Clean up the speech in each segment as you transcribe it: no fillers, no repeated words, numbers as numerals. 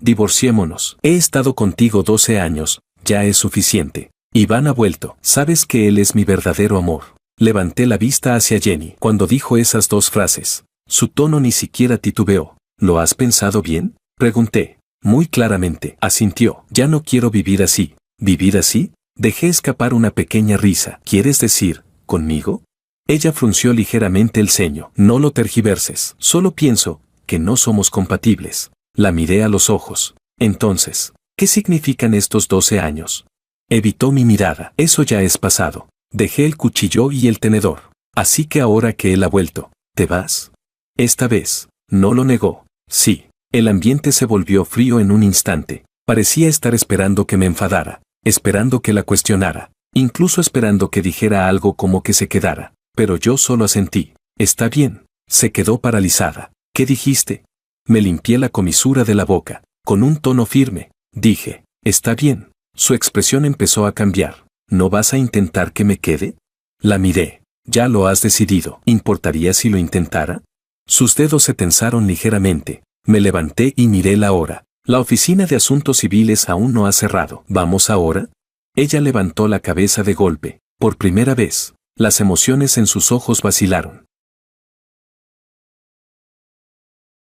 divorciémonos. He estado contigo 12 años, ya es suficiente. Iván ha vuelto. Sabes que él es mi verdadero amor. Levanté la vista hacia Jenny. Cuando dijo esas dos frases, su tono ni siquiera titubeó. ¿Lo has pensado bien?, pregunté. Muy claramente. Asintió. Ya no quiero vivir así. ¿Vivir así? Dejé escapar una pequeña risa. ¿Quieres decir, conmigo? Ella frunció ligeramente el ceño. No lo tergiverses. Solo pienso que no somos compatibles. La miré a los ojos. Entonces, ¿qué significan estos 12 años? Evitó mi mirada. Eso ya es pasado. Dejé el cuchillo y el tenedor. Así que ahora que él ha vuelto, ¿te vas? Esta vez, no lo negó. Sí. El ambiente se volvió frío en un instante. Parecía estar esperando que me enfadara, esperando que la cuestionara, incluso esperando que dijera algo como que se quedara. Pero yo solo asentí. Está bien. Se quedó paralizada. ¿Qué dijiste? Me limpié la comisura de la boca. Con un tono firme, dije, está bien. Su expresión empezó a cambiar. ¿No vas a intentar que me quede? La miré. Ya lo has decidido. ¿Importaría si lo intentara? Sus dedos se tensaron ligeramente. Me levanté y miré la hora. La oficina de asuntos civiles aún no ha cerrado. ¿Vamos ahora? Ella levantó la cabeza de golpe. Por primera vez, las emociones en sus ojos vacilaron.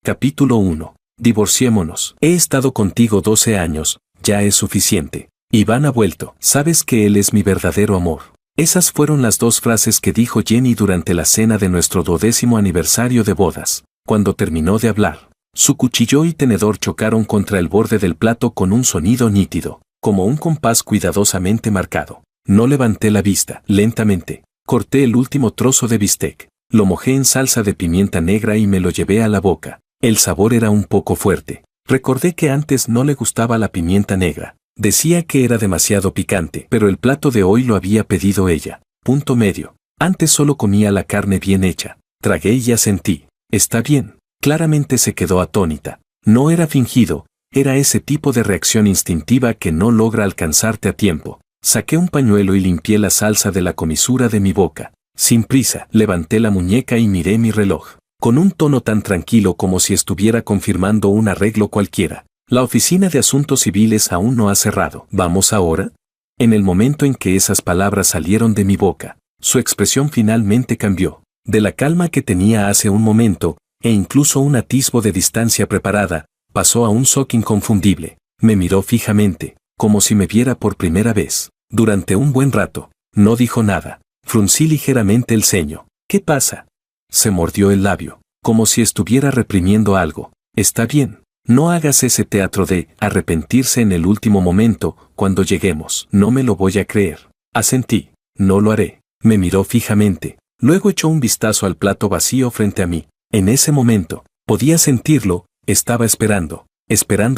Capítulo 1. Divorciémonos. He estado contigo 12 años, ya es suficiente. Iván ha vuelto. Sabes que él es mi verdadero amor. Esas fueron las dos frases que dijo Jenny durante la cena de nuestro 12º aniversario de bodas. Cuando terminó de hablar, su cuchillo y tenedor chocaron contra el borde del plato con un sonido nítido, como un compás cuidadosamente marcado. No levanté la vista. Lentamente, corté el último trozo de bistec. Lo mojé en salsa de pimienta negra y me lo llevé a la boca. El sabor era un poco fuerte. Recordé que antes no le gustaba la pimienta negra. Decía que era demasiado picante, pero el plato de hoy lo había pedido ella. Punto medio. Antes solo comía la carne bien hecha. Tragué y asentí. Está bien. Claramente se quedó atónita. No era fingido, era ese tipo de reacción instintiva que no logra alcanzarte a tiempo. Saqué un pañuelo y limpié la salsa de la comisura de mi boca. Sin prisa, levanté la muñeca y miré mi reloj. Con un tono tan tranquilo como si estuviera confirmando un arreglo cualquiera. La oficina de asuntos civiles aún no ha cerrado. ¿Vamos ahora? En el momento en que esas palabras salieron de mi boca, su expresión finalmente cambió. De la calma que tenía hace un momento, e incluso un atisbo de distancia preparada, pasó a un shock inconfundible. Me miró fijamente, como si me viera por primera vez. Durante un buen rato, no dijo nada. Fruncí ligeramente el ceño. ¿Qué pasa? Se mordió el labio, como si estuviera reprimiendo algo. Está bien. No hagas ese teatro de arrepentirse en el último momento, cuando lleguemos. No me lo voy a creer. Asentí. No lo haré. Me miró fijamente. Luego echó un vistazo al plato vacío frente a mí. En ese momento, podía sentirlo, estaba esperando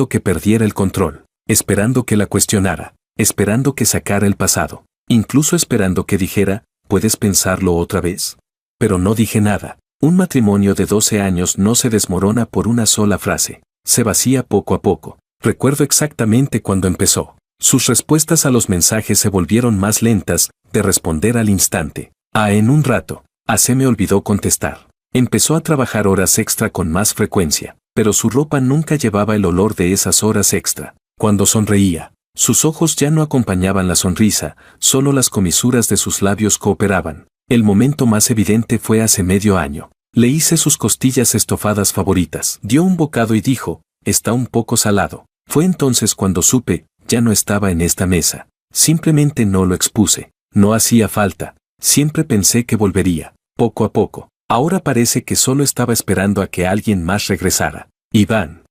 que perdiera el control, esperando que la cuestionara, esperando que sacara el pasado, incluso esperando que dijera, ¿puedes pensarlo otra vez? Pero no dije nada. Un matrimonio de 12 años no se desmorona por una sola frase. Se vacía poco a poco. Recuerdo exactamente cuando empezó. Sus respuestas a los mensajes se volvieron más lentas, de responder al instante. En un rato, se me olvidó contestar. Empezó a trabajar horas extra con más frecuencia, pero su ropa nunca llevaba el olor de esas horas extra. Cuando sonreía, sus ojos ya no acompañaban la sonrisa, solo las comisuras de sus labios cooperaban. El momento más evidente fue hace medio año. Le hice sus costillas estofadas favoritas. Dio un bocado y dijo, está un poco salado. Fue entonces cuando supe, ya no estaba en esta mesa. Simplemente no lo expuse. No hacía falta. Siempre pensé que volvería, poco a poco. Ahora parece que solo estaba esperando a que alguien más regresara. Iván.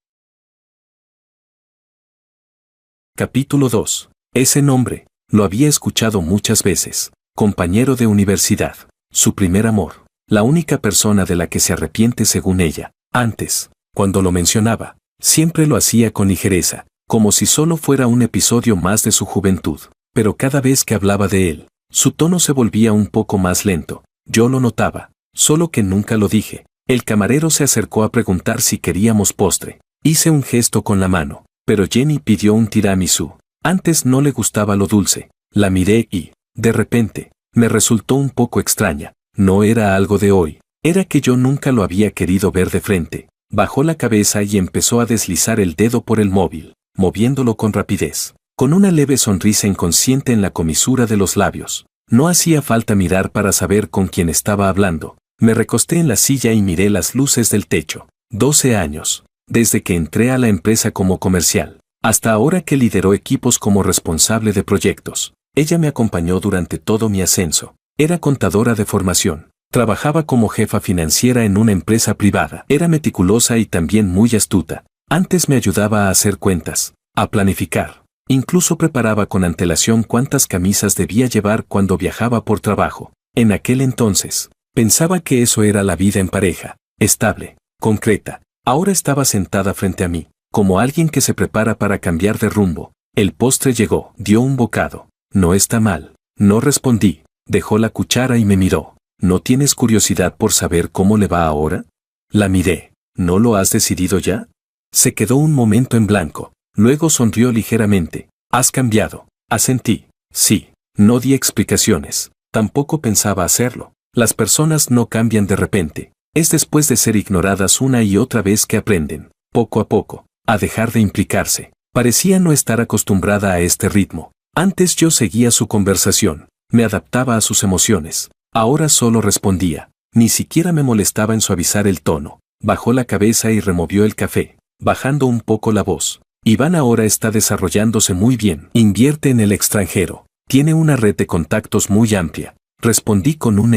Capítulo 2. Ese nombre, lo había escuchado muchas veces. Compañero de universidad. Su primer amor. La única persona de la que se arrepiente según ella. Antes, cuando lo mencionaba, siempre lo hacía con ligereza, como si solo fuera un episodio más de su juventud. Pero cada vez que hablaba de él, su tono se volvía un poco más lento. Yo lo notaba. Solo que nunca lo dije. El camarero se acercó a preguntar si queríamos postre. Hice un gesto con la mano, pero Jenny pidió un tiramisú. Antes no le gustaba lo dulce. La miré y, de repente, me resultó un poco extraña. No era algo de hoy. Era que yo nunca lo había querido ver de frente. Bajó la cabeza y empezó a deslizar el dedo por el móvil, moviéndolo con rapidez, con una leve sonrisa inconsciente en la comisura de los labios. No hacía falta mirar para saber con quién estaba hablando. Me recosté en la silla y miré las luces del techo. 12 años, desde que entré a la empresa como comercial, hasta ahora que lideró equipos como responsable de proyectos. Ella me acompañó durante todo mi ascenso. Era contadora de formación. Trabajaba como jefa financiera en una empresa privada. Era meticulosa y también muy astuta. Antes me ayudaba a hacer cuentas, a planificar. Incluso preparaba con antelación cuántas camisas debía llevar cuando viajaba por trabajo. En aquel entonces, pensaba que eso era la vida en pareja, estable, concreta. Ahora estaba sentada frente a mí, como alguien que se prepara para cambiar de rumbo. El postre llegó, dio un bocado. No está mal. No respondí. Dejó la cuchara y me miró. ¿No tienes curiosidad por saber cómo le va ahora? La miré. ¿No lo has decidido ya? Se quedó un momento en blanco. Luego sonrió ligeramente. ¿Has cambiado? Asentí. Sí. No di explicaciones. Tampoco pensaba hacerlo. Las personas no cambian de repente. Es después de ser ignoradas una y otra vez que aprenden, poco a poco, a dejar de implicarse. Parecía no estar acostumbrada a este ritmo. Antes yo seguía su conversación. Me adaptaba a sus emociones. Ahora solo respondía. Ni siquiera me molestaba en suavizar el tono. Bajó la cabeza y removió el café, bajando un poco la voz. Iván ahora está desarrollándose muy bien. Invierte en el extranjero. Tiene una red de contactos muy amplia. Respondí con un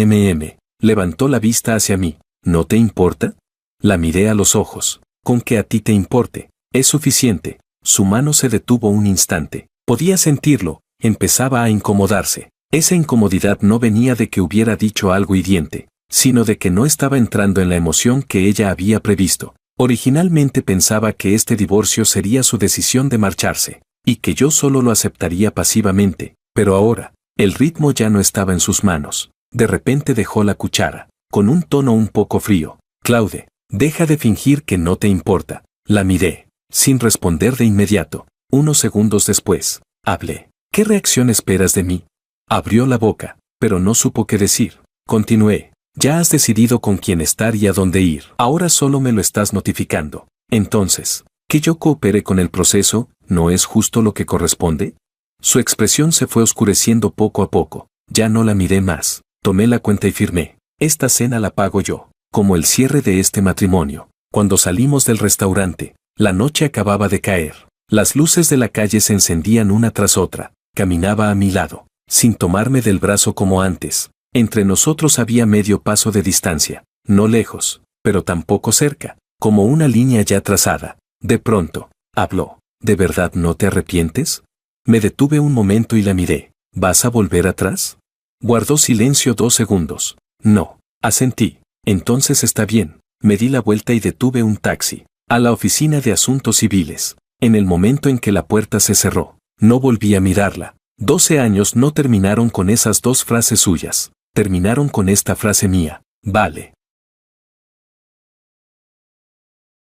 Levantó la vista hacia mí. ¿No te importa? La miré a los ojos. Con que a ti te importe, es suficiente. Su mano se detuvo un instante. Podía sentirlo. Empezaba a incomodarse. Esa incomodidad no venía de que hubiera dicho algo hiriente, sino de que no estaba entrando en la emoción que ella había previsto. Originalmente pensaba que este divorcio sería su decisión de marcharse, y que yo solo lo aceptaría pasivamente, pero ahora, el ritmo ya no estaba en sus manos. De repente dejó la cuchara, con un tono un poco frío. Claude, deja de fingir que no te importa. La miré, sin responder de inmediato. Unos segundos después, hablé. ¿Qué reacción esperas de mí? Abrió la boca, pero no supo qué decir. Continué. Ya has decidido con quién estar y a dónde ir. Ahora solo me lo estás notificando. Entonces, que yo coopere con el proceso, ¿no es justo lo que corresponde? Su expresión se fue oscureciendo poco a poco. Ya no la miré más. Tomé la cuenta y firmé. Esta cena la pago yo, como el cierre de este matrimonio. Cuando salimos del restaurante, la noche acababa de caer. Las luces de la calle se encendían una tras otra. Caminaba a mi lado, sin tomarme del brazo como antes. Entre nosotros había medio paso de distancia, no lejos, pero tampoco cerca, como una línea ya trazada. De pronto, habló. ¿De verdad no te arrepientes? Me detuve un momento y la miré. ¿Vas a volver atrás? Guardó silencio 2 segundos. No, asentí. Entonces está bien. Me di la vuelta y detuve un taxi. A la oficina de asuntos civiles. En el momento en que la puerta se cerró, no volví a mirarla. 12 años no terminaron con esas 2 frases suyas. Terminaron con esta frase mía. Vale.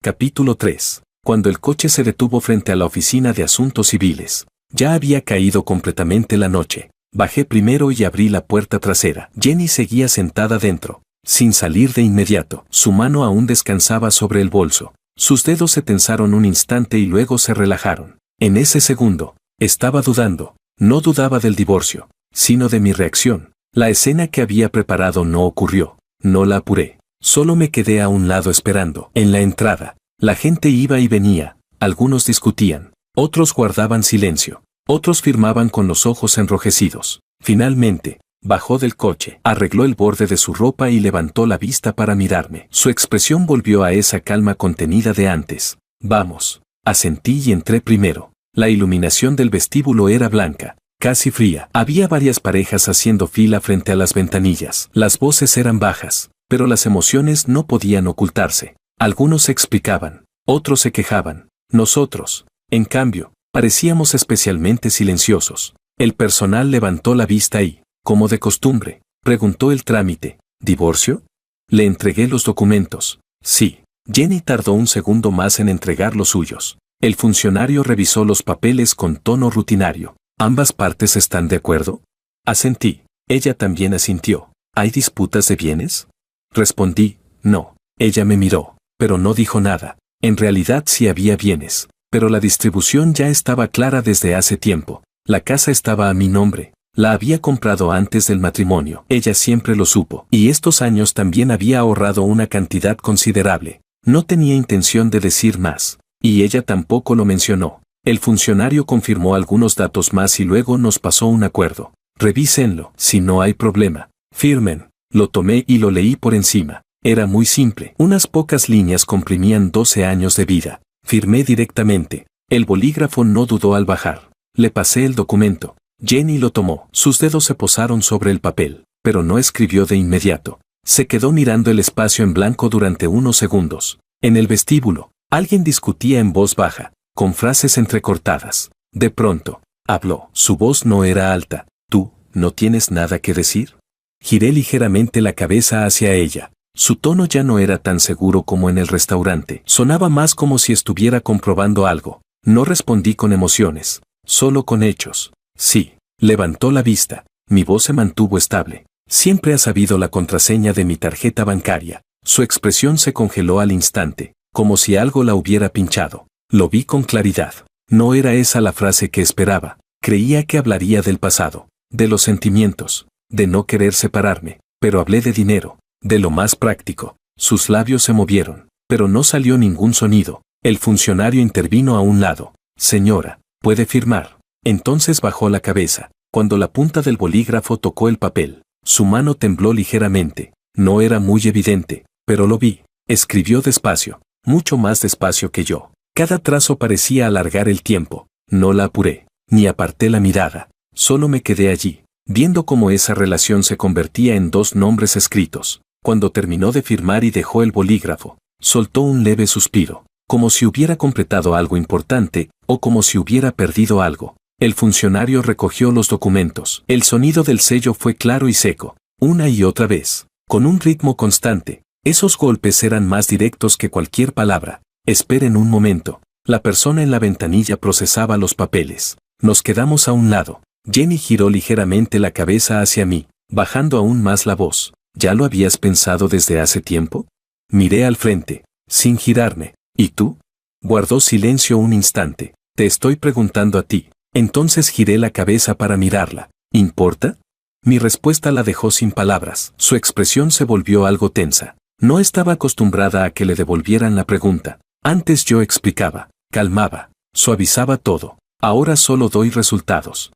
Capítulo 3. Cuando el coche se detuvo frente a la oficina de asuntos civiles, ya había caído completamente la noche. Bajé primero y abrí la puerta trasera. Jenny seguía sentada dentro, sin salir de inmediato. Su mano aún descansaba sobre el bolso. Sus dedos se tensaron un instante y luego se relajaron. En ese segundo, estaba dudando. No dudaba del divorcio, sino de mi reacción. La escena que había preparado no ocurrió. No la apuré. Solo me quedé a un lado esperando. En la entrada, la gente iba y venía. Algunos discutían. Otros guardaban silencio. Otros firmaban con los ojos enrojecidos. Finalmente, bajó del coche, arregló el borde de su ropa y levantó la vista para mirarme. Su expresión volvió a esa calma contenida de antes. Vamos. Asentí y entré primero. La iluminación del vestíbulo era blanca, casi fría. Había varias parejas haciendo fila frente a las ventanillas. Las voces eran bajas, pero las emociones no podían ocultarse. Algunos se explicaban, otros se quejaban. Nosotros, en cambio, parecíamos especialmente silenciosos. El personal levantó la vista y, como de costumbre, preguntó el trámite. ¿Divorcio? Le entregué los documentos. Sí. Jenny tardó un segundo más en entregar los suyos. El funcionario revisó los papeles con tono rutinario. ¿Ambas partes están de acuerdo? Asentí. Ella también asintió. ¿Hay disputas de bienes? Respondí, no. Ella me miró. pero no dijo nada. En realidad sí había bienes, pero la distribución ya estaba clara desde hace tiempo. La casa estaba a mi nombre. La había comprado antes del matrimonio. Ella siempre lo supo. Y estos años también había ahorrado una cantidad considerable. No tenía intención de decir más. Y ella tampoco lo mencionó. El funcionario confirmó algunos datos más y luego nos pasó un acuerdo. Revísenlo, si no hay problema. Firmen. Lo tomé y lo leí por encima. Era muy simple. Unas pocas líneas comprimían 12 años de vida. Firmé directamente. El bolígrafo no dudó al bajar. Le pasé el documento. Jenny lo tomó. Sus dedos se posaron sobre el papel, pero no escribió de inmediato. Se quedó mirando el espacio en blanco durante unos segundos. En el vestíbulo, alguien discutía en voz baja, con frases entrecortadas. De pronto, habló. Su voz no era alta. ¿Tú, no tienes nada que decir? Giré ligeramente la cabeza hacia ella. Su tono ya no era tan seguro como en el restaurante. Sonaba más como si estuviera comprobando algo. No respondí con emociones, solo con hechos. Sí. Levantó la vista. Mi voz se mantuvo estable. Siempre ha sabido la contraseña de mi tarjeta bancaria. Su expresión se congeló al instante, como si algo la hubiera pinchado. Lo vi con claridad. No era esa la frase que esperaba. Creía que hablaría del pasado, de los sentimientos, de no querer separarme, pero hablé de dinero, de lo más práctico. Sus labios se movieron, pero no salió ningún sonido. El funcionario intervino a un lado. Señora, ¿puede firmar? Entonces bajó la cabeza. Cuando la punta del bolígrafo tocó el papel, su mano tembló ligeramente. No era muy evidente, pero lo vi. Escribió despacio, mucho más despacio que yo. Cada trazo parecía alargar el tiempo. No la apuré, ni aparté la mirada. Solo me quedé allí, viendo cómo esa relación se convertía en dos nombres escritos. Cuando terminó de firmar y dejó el bolígrafo, soltó un leve suspiro, como si hubiera completado algo importante, o como si hubiera perdido algo. El funcionario recogió los documentos. El sonido del sello fue claro y seco, una y otra vez, con un ritmo constante. Esos golpes eran más directos que cualquier palabra. Esperen un momento. La persona en la ventanilla procesaba los papeles. Nos quedamos a un lado. Jenny giró ligeramente la cabeza hacia mí, bajando aún más la voz. ¿Ya lo habías pensado desde hace tiempo? Miré al frente, sin girarme. ¿Y tú? Guardó silencio un instante. Te estoy preguntando a ti. Entonces giré la cabeza para mirarla. ¿Importa? Mi respuesta la dejó sin palabras. Su expresión se volvió algo tensa. No estaba acostumbrada a que le devolvieran la pregunta. Antes yo explicaba, calmaba, suavizaba todo. Ahora solo doy resultados.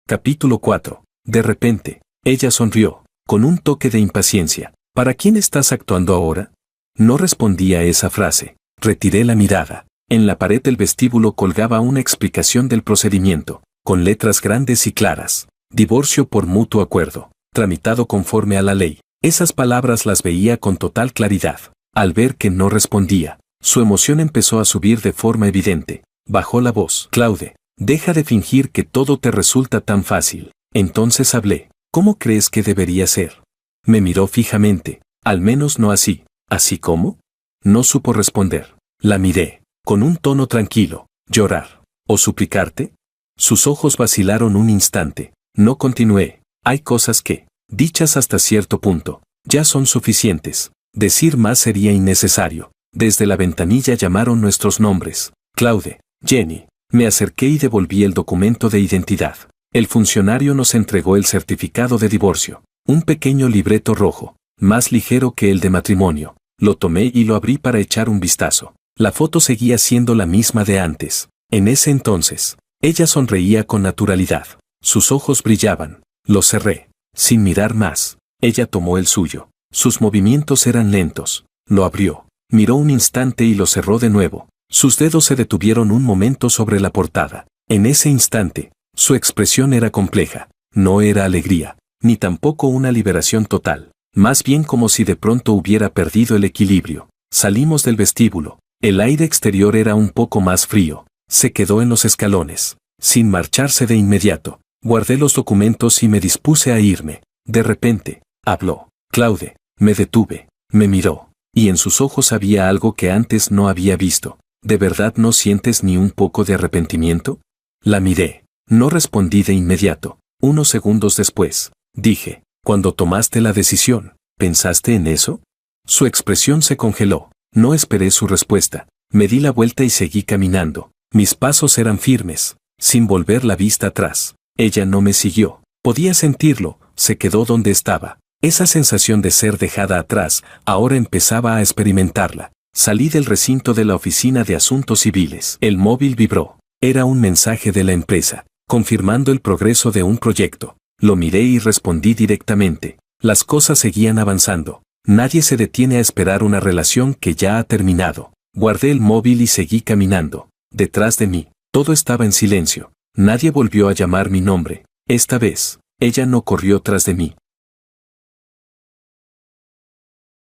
Capítulo 4. De repente, ella sonrió, con un toque de impaciencia. ¿Para quién estás actuando ahora? No respondí a esa frase. Retiré la mirada. En la pared del vestíbulo colgaba una explicación del procedimiento, con letras grandes y claras. Divorcio por mutuo acuerdo, tramitado conforme a la ley. Esas palabras las veía con total claridad. Al ver que no respondía, su emoción empezó a subir de forma evidente. Bajó la voz. Claude, deja de fingir que todo te resulta tan fácil. Entonces hablé. ¿Cómo crees que debería ser? Me miró fijamente. Al menos no así. ¿Así cómo? No supo responder. La miré. Con un tono tranquilo. ¿Llorar? ¿O suplicarte? Sus ojos vacilaron un instante. No continué. Hay cosas que, dichas hasta cierto punto, ya son suficientes. Decir más sería innecesario. Desde la ventanilla llamaron nuestros nombres. Claude, Jenny. Me acerqué y devolví el documento de identidad. El funcionario nos entregó el certificado de divorcio. Un pequeño libreto rojo, más ligero que el de matrimonio. Lo tomé y lo abrí para echar un vistazo. La foto seguía siendo la misma de antes. En ese entonces, ella sonreía con naturalidad. Sus ojos brillaban. Lo cerré, sin mirar más. Ella tomó el suyo. Sus movimientos eran lentos. Lo abrió. Miró un instante y lo cerró de nuevo. Sus dedos se detuvieron un momento sobre la portada. En ese instante, su expresión era compleja. No era alegría, ni tampoco una liberación total. Más bien como si de pronto hubiera perdido el equilibrio. Salimos del vestíbulo. El aire exterior era un poco más frío. Se quedó en los escalones, sin marcharse de inmediato. Guardé los documentos y me dispuse a irme. De repente, habló. Claude, me detuve. Me miró, y en sus ojos había algo que antes no había visto. ¿De verdad no sientes ni un poco de arrepentimiento? La miré. No respondí de inmediato. Unos segundos después, dije, cuando tomaste la decisión, ¿Pensaste en eso? Su expresión se congeló. No esperé su respuesta. Me di la vuelta y seguí caminando. Mis pasos eran firmes, sin volver la vista atrás. Ella no me siguió. Podía sentirlo, se quedó donde estaba. Esa sensación de ser dejada atrás, ahora empezaba a experimentarla. Salí del recinto de la oficina de asuntos civiles. El móvil vibró. Era un mensaje de la empresa, confirmando el progreso de un proyecto. Lo miré y respondí directamente. Las cosas seguían avanzando. Nadie se detiene a esperar una relación que ya ha terminado. Guardé el móvil y seguí caminando. Detrás de mí, todo estaba en silencio. Nadie volvió a llamar mi nombre. Esta vez, ella no corrió tras de mí.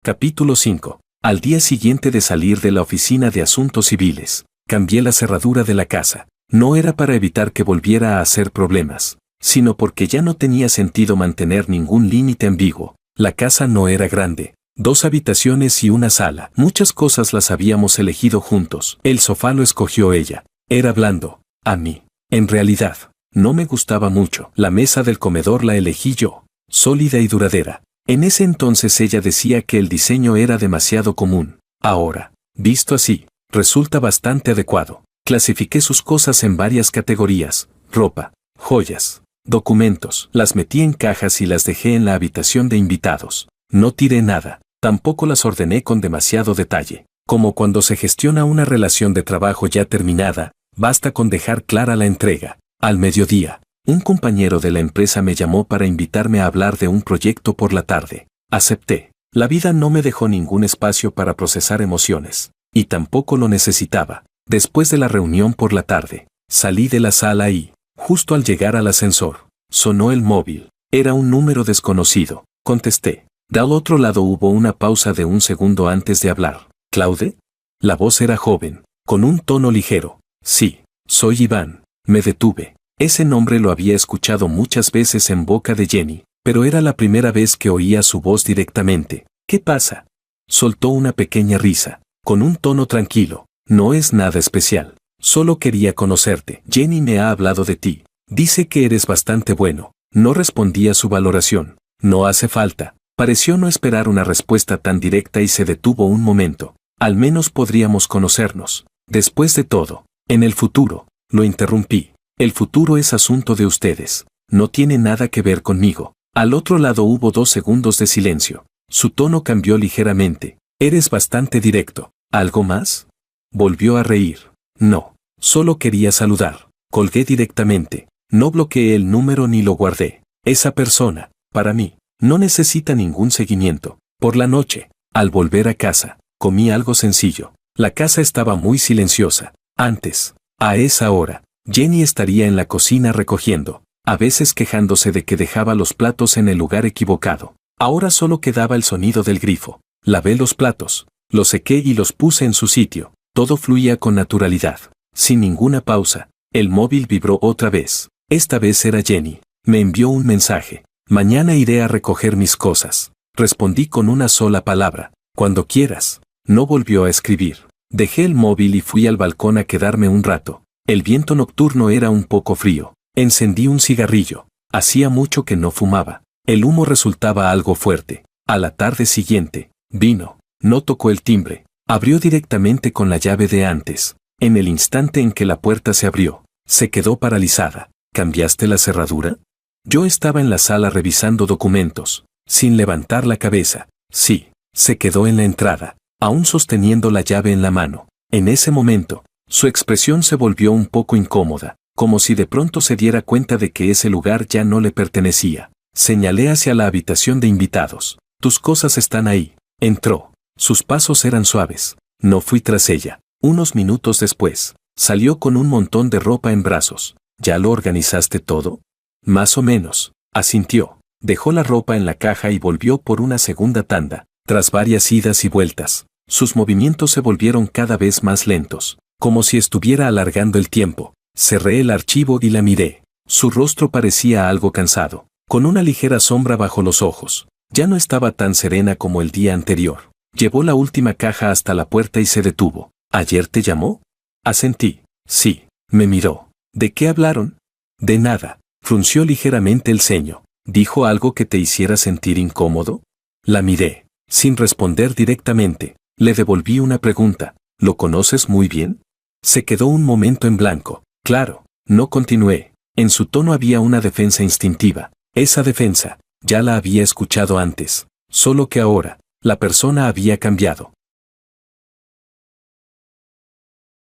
Capítulo 5. Al día siguiente de salir de la oficina de asuntos civiles, cambié la cerradura de la casa. No era para evitar que volviera a hacer problemas, sino porque ya no tenía sentido mantener ningún límite ambiguo. La casa no era grande. 2 habitaciones y una sala. Muchas cosas las habíamos elegido juntos. El sofá lo escogió ella. Era blando. A mí, en realidad, no me gustaba mucho. La mesa del comedor la elegí yo. Sólida y duradera. En ese entonces ella decía que el diseño era demasiado común. Ahora, visto así, resulta bastante adecuado. Clasifiqué sus cosas en varias categorías: ropa, joyas, documentos. Las metí en cajas y las dejé en la habitación de invitados. No tiré nada. Tampoco las ordené con demasiado detalle. Como cuando se gestiona una relación de trabajo ya terminada, basta con dejar clara la entrega. Al mediodía, un compañero de la empresa me llamó para invitarme a hablar de un proyecto por la tarde. Acepté. La vida no me dejó ningún espacio para procesar emociones. Y tampoco lo necesitaba. Después de la reunión por la tarde, salí de la sala y, justo al llegar al ascensor, sonó el móvil. Era un número desconocido. Contesté. Del otro lado hubo una pausa de un segundo antes de hablar. ¿Claude? La voz era joven, con un tono ligero. Sí, soy Iván. Me detuve. Ese nombre lo había escuchado muchas veces en boca de Jenny, pero era la primera vez que oía su voz directamente. ¿Qué pasa? Soltó una pequeña risa, con un tono tranquilo. No es nada especial. Solo quería conocerte. Jenny me ha hablado de ti. Dice que eres bastante bueno. No respondí a su valoración. No hace falta. Pareció no esperar una respuesta tan directa y se detuvo un momento. Al menos podríamos conocernos. Después de todo, en el futuro, lo interrumpí. El futuro es asunto de ustedes. No tiene nada que ver conmigo. Al otro lado hubo 2 segundos de silencio. Su tono cambió ligeramente. Eres bastante directo. ¿Algo más? Volvió a reír. No. Solo quería saludar. Colgué directamente. No bloqueé el número ni lo guardé. Esa persona, para mí, no necesita ningún seguimiento. Por la noche, al volver a casa, comí algo sencillo. La casa estaba muy silenciosa. Antes, a esa hora, Jenny estaría en la cocina recogiendo, a veces quejándose de que dejaba los platos en el lugar equivocado. Ahora solo quedaba el sonido del grifo. Lavé los platos, los sequé y los puse en su sitio. Todo fluía con naturalidad, sin ninguna pausa. El móvil vibró otra vez. Esta vez era Jenny. Me envió un mensaje. Mañana iré a recoger mis cosas. Respondí con una sola palabra. Cuando quieras. No volvió a escribir. Dejé el móvil y fui al balcón a quedarme un rato. El viento nocturno era un poco frío. Encendí un cigarrillo. Hacía mucho que no fumaba. El humo resultaba algo fuerte. A la tarde siguiente, vino. No tocó el timbre. Abrió directamente con la llave de antes. En el instante en que la puerta se abrió, se quedó paralizada. ¿Cambiaste la cerradura? Yo estaba en la sala revisando documentos, sin levantar la cabeza. Sí, se quedó en la entrada, aún sosteniendo la llave en la mano. En ese momento, su expresión se volvió un poco incómoda, como si de pronto se diera cuenta de que ese lugar ya no le pertenecía. Señalé hacia la habitación de invitados. Tus cosas están ahí. Entró. Sus pasos eran suaves. No fui tras ella. Unos minutos después, salió con un montón de ropa en brazos. ¿Ya lo organizaste todo? Más o menos, asintió. Dejó la ropa en la caja y volvió por una segunda tanda. Tras varias idas y vueltas, sus movimientos se volvieron cada vez más lentos, como si estuviera alargando el tiempo. Cerré el archivo y la miré. Su rostro parecía algo cansado, con una ligera sombra bajo los ojos. Ya no estaba tan serena como el día anterior. Llevó la última caja hasta la puerta y se detuvo. ¿Ayer te llamó? Asentí. Sí. Me miró. ¿De qué hablaron? De nada. Frunció ligeramente el ceño. ¿Dijo algo que te hiciera sentir incómodo? La miré. Sin responder directamente, le devolví una pregunta. ¿Lo conoces muy bien? Se quedó un momento en blanco. Claro, no continué. En su tono había una defensa instintiva. Esa defensa, ya la había escuchado antes. Solo que ahora, la persona había cambiado.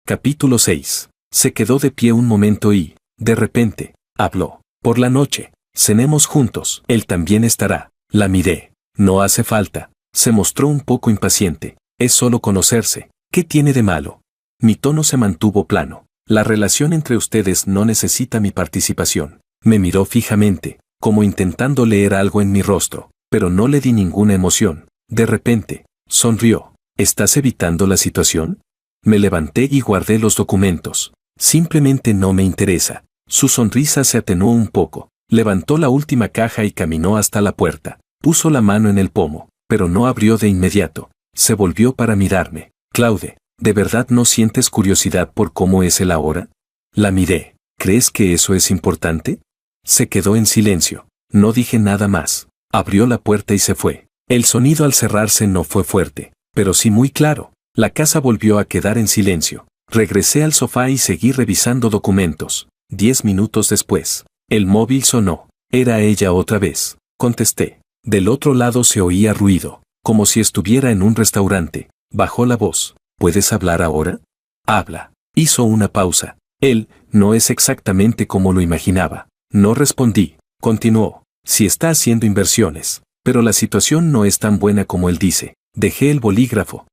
Capítulo 6. Se quedó de pie un momento y, de repente, habló. Por la noche, cenemos juntos. Él también estará. La miré. No hace falta. Se mostró un poco impaciente. Es solo conocerse. ¿Qué tiene de malo? Mi tono se mantuvo plano. La relación entre ustedes no necesita mi participación. Me miró fijamente, como intentando leer algo en mi rostro, pero no le di ninguna emoción. De repente, sonrió. ¿Estás evitando la situación? Me levanté y guardé los documentos. Simplemente no me interesa. Su sonrisa se atenuó un poco. Levantó la última caja y caminó hasta la puerta. Puso la mano en el pomo, pero no abrió de inmediato. Se volvió para mirarme. Claude, ¿de verdad no sientes curiosidad por cómo es él ahora? La miré. ¿Crees que eso es importante? Se quedó en silencio. No dije nada más. Abrió la puerta y se fue. El sonido al cerrarse no fue fuerte, pero sí muy claro. La casa volvió a quedar en silencio. Regresé al sofá y seguí revisando documentos. 10 minutos después, el móvil sonó. Era ella otra vez. Contesté. Del otro lado se oía ruido, como si estuviera en un restaurante. Bajó la voz. ¿Puedes hablar ahora? Habla. Hizo una pausa. Él, no es exactamente como lo imaginaba. No respondí. Continuó. Si está haciendo inversiones, pero la situación no es tan buena como él dice. Dejé el bolígrafo.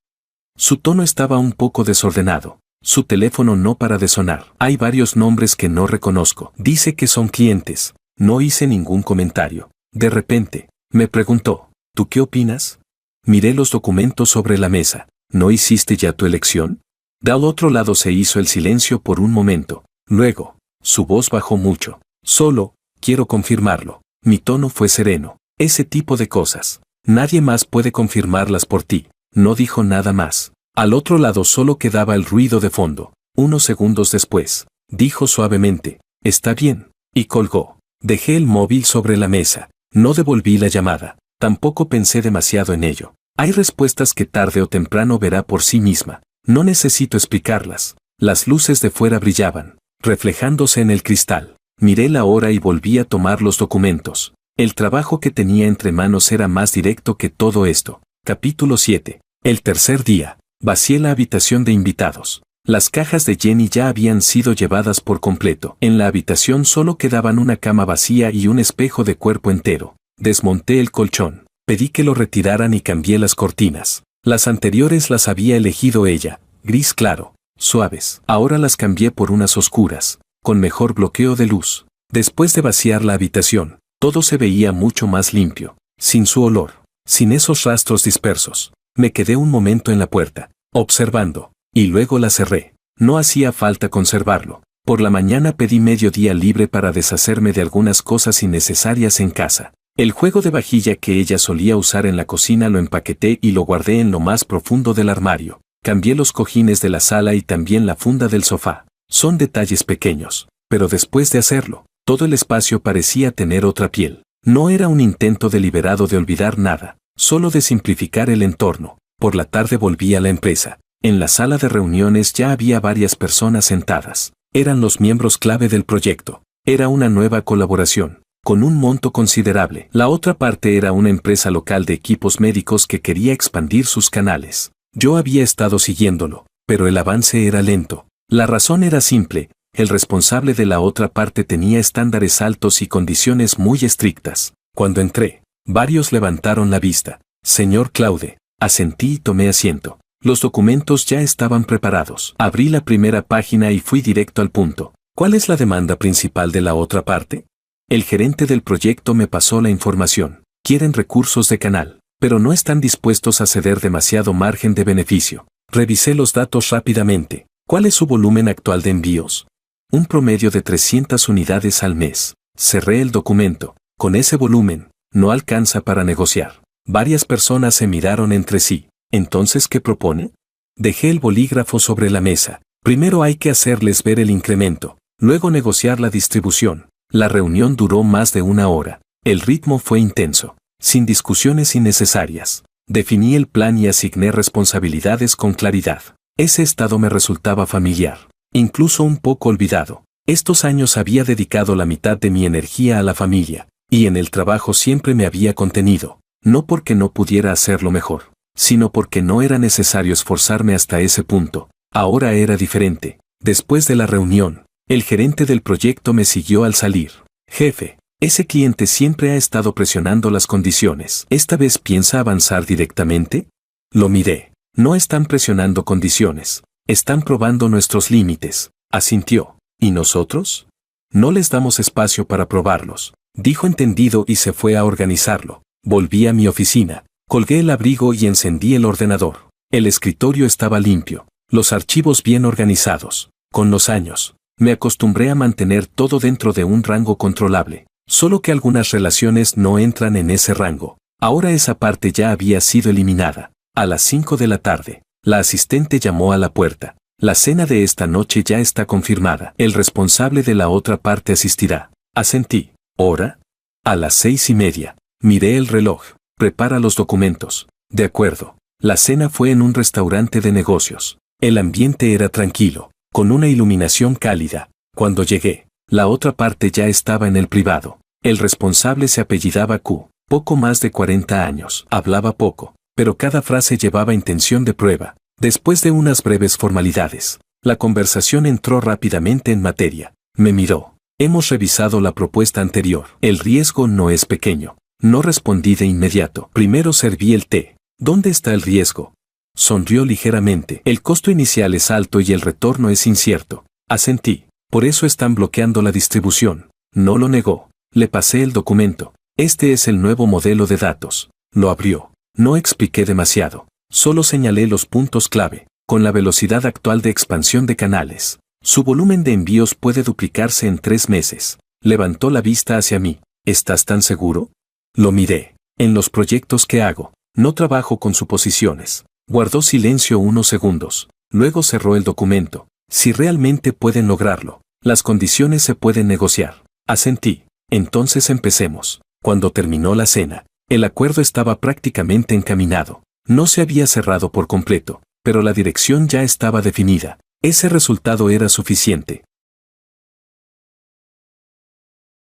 Su tono estaba un poco desordenado. Su teléfono no para de sonar. Hay varios nombres que no reconozco. Dice que son clientes. No hice ningún comentario. De repente, me preguntó, ¿tú qué opinas? Miré los documentos sobre la mesa. ¿No hiciste ya tu elección? Del otro lado se hizo el silencio por un momento. Luego, su voz bajó mucho. Solo, quiero confirmarlo. Mi tono fue sereno. Ese tipo de cosas. Nadie más puede confirmarlas por ti. No dijo nada más. Al otro lado solo quedaba el ruido de fondo. Unos segundos después, dijo suavemente, está bien, y colgó. Dejé el móvil sobre la mesa. No devolví la llamada. Tampoco pensé demasiado en ello. Hay respuestas que tarde o temprano verá por sí misma. No necesito explicarlas. Las luces de fuera brillaban, reflejándose en el cristal. Miré la hora y volví a tomar los documentos. El trabajo que tenía entre manos era más directo que todo esto. Capítulo 7. El tercer día. Vacié la habitación de invitados. Las cajas de Jenny ya habían sido llevadas por completo. En la habitación solo quedaban una cama vacía y un espejo de cuerpo entero. Desmonté el colchón. Pedí que lo retiraran y cambié las cortinas. Las anteriores las había elegido ella, gris claro, suaves. Ahora las cambié por unas oscuras, con mejor bloqueo de luz. Después de vaciar la habitación, todo se veía mucho más limpio, sin su olor, sin esos rastros dispersos. Me quedé un momento en la puerta, observando, y luego la cerré. No hacía falta conservarlo. Por la mañana pedí medio día libre para deshacerme de algunas cosas innecesarias en casa. El juego de vajilla que ella solía usar en la cocina lo empaqueté y lo guardé en lo más profundo del armario. Cambié los cojines de la sala y también la funda del sofá. Son detalles pequeños, pero después de hacerlo, todo el espacio parecía tener otra piel. No era un intento deliberado de olvidar nada, solo de simplificar el entorno. Por la tarde volví a la empresa. En la sala de reuniones ya había varias personas sentadas. Eran los miembros clave del proyecto. Era una nueva colaboración, con un monto considerable. La otra parte era una empresa local de equipos médicos que quería expandir sus canales. Yo había estado siguiéndolo, pero el avance era lento. La razón era simple, el responsable de la otra parte tenía estándares altos y condiciones muy estrictas. Cuando entré, varios levantaron la vista. Señor Claude, asentí y tomé asiento. Los documentos ya estaban preparados. Abrí la primera página y fui directo al punto. ¿Cuál es la demanda principal de la otra parte? El gerente del proyecto me pasó la información. Quieren recursos de canal, pero no están dispuestos a ceder demasiado margen de beneficio. Revisé los datos rápidamente. ¿Cuál es su volumen actual de envíos? Un promedio de 300 unidades al mes. Cerré el documento. Con ese volumen, no alcanza para negociar. Varias personas se miraron entre sí. ¿Entonces qué propone? Dejé el bolígrafo sobre la mesa. Primero hay que hacerles ver el incremento, luego negociar la distribución. La reunión duró más de una hora. El ritmo fue intenso. sin discusiones innecesarias. Definí el plan y asigné responsabilidades con claridad. Ese estado me resultaba familiar, incluso un poco olvidado. Estos años había dedicado la mitad de mi energía a la familia, y en el trabajo siempre me había contenido, no porque no pudiera hacerlo mejor, sino porque no era necesario esforzarme hasta ese punto. Ahora era diferente. Después de la reunión, el gerente del proyecto me siguió al salir. Jefe, ese cliente siempre ha estado presionando las condiciones. ¿Esta vez piensa avanzar directamente? Lo miré. No están presionando condiciones, están probando nuestros límites, asintió. ¿Y nosotros? No les damos espacio para probarlos, dijo entendido y se fue a organizarlo. Volví a mi oficina, colgué el abrigo y encendí el ordenador. El escritorio estaba limpio, los archivos bien organizados. Con los años, me acostumbré a mantener todo dentro de un rango controlable, solo que algunas relaciones no entran en ese rango. Ahora esa parte ya había sido eliminada. A las 5 de la tarde, la asistente llamó a la puerta. La cena de esta noche ya está confirmada. El responsable de la otra parte asistirá. Asentí. ¿Hora? A las 6:30. Miré el reloj. Prepara los documentos. De acuerdo. La cena fue en un restaurante de negocios. El ambiente era tranquilo, con una iluminación cálida. Cuando llegué, la otra parte ya estaba en el privado. El responsable se apellidaba Q. Poco más de 40 años. Hablaba poco, pero cada frase llevaba intención de prueba. Después de unas breves formalidades, la conversación entró rápidamente en materia. Me miró. Hemos revisado la propuesta anterior. El riesgo no es pequeño. No respondí de inmediato. Primero serví el té. ¿Dónde está el riesgo? Sonrió ligeramente. El costo inicial es alto y el retorno es incierto. Asentí. Por eso están bloqueando la distribución. No lo negó. Le pasé el documento. Este es el nuevo modelo de datos. Lo abrió. No expliqué demasiado. Solo señalé los puntos clave. Con la velocidad actual de expansión de canales, su volumen de envíos puede duplicarse en 3 meses. Levantó la vista hacia mí. ¿Estás tan seguro? Lo miré. En los proyectos que hago, no trabajo con suposiciones. Guardó silencio unos segundos. Luego cerró el documento. Si realmente pueden lograrlo, las condiciones se pueden negociar. Asentí. Entonces empecemos. Cuando terminó la cena, el acuerdo estaba prácticamente encaminado. No se había cerrado por completo, pero la dirección ya estaba definida. Ese resultado era suficiente.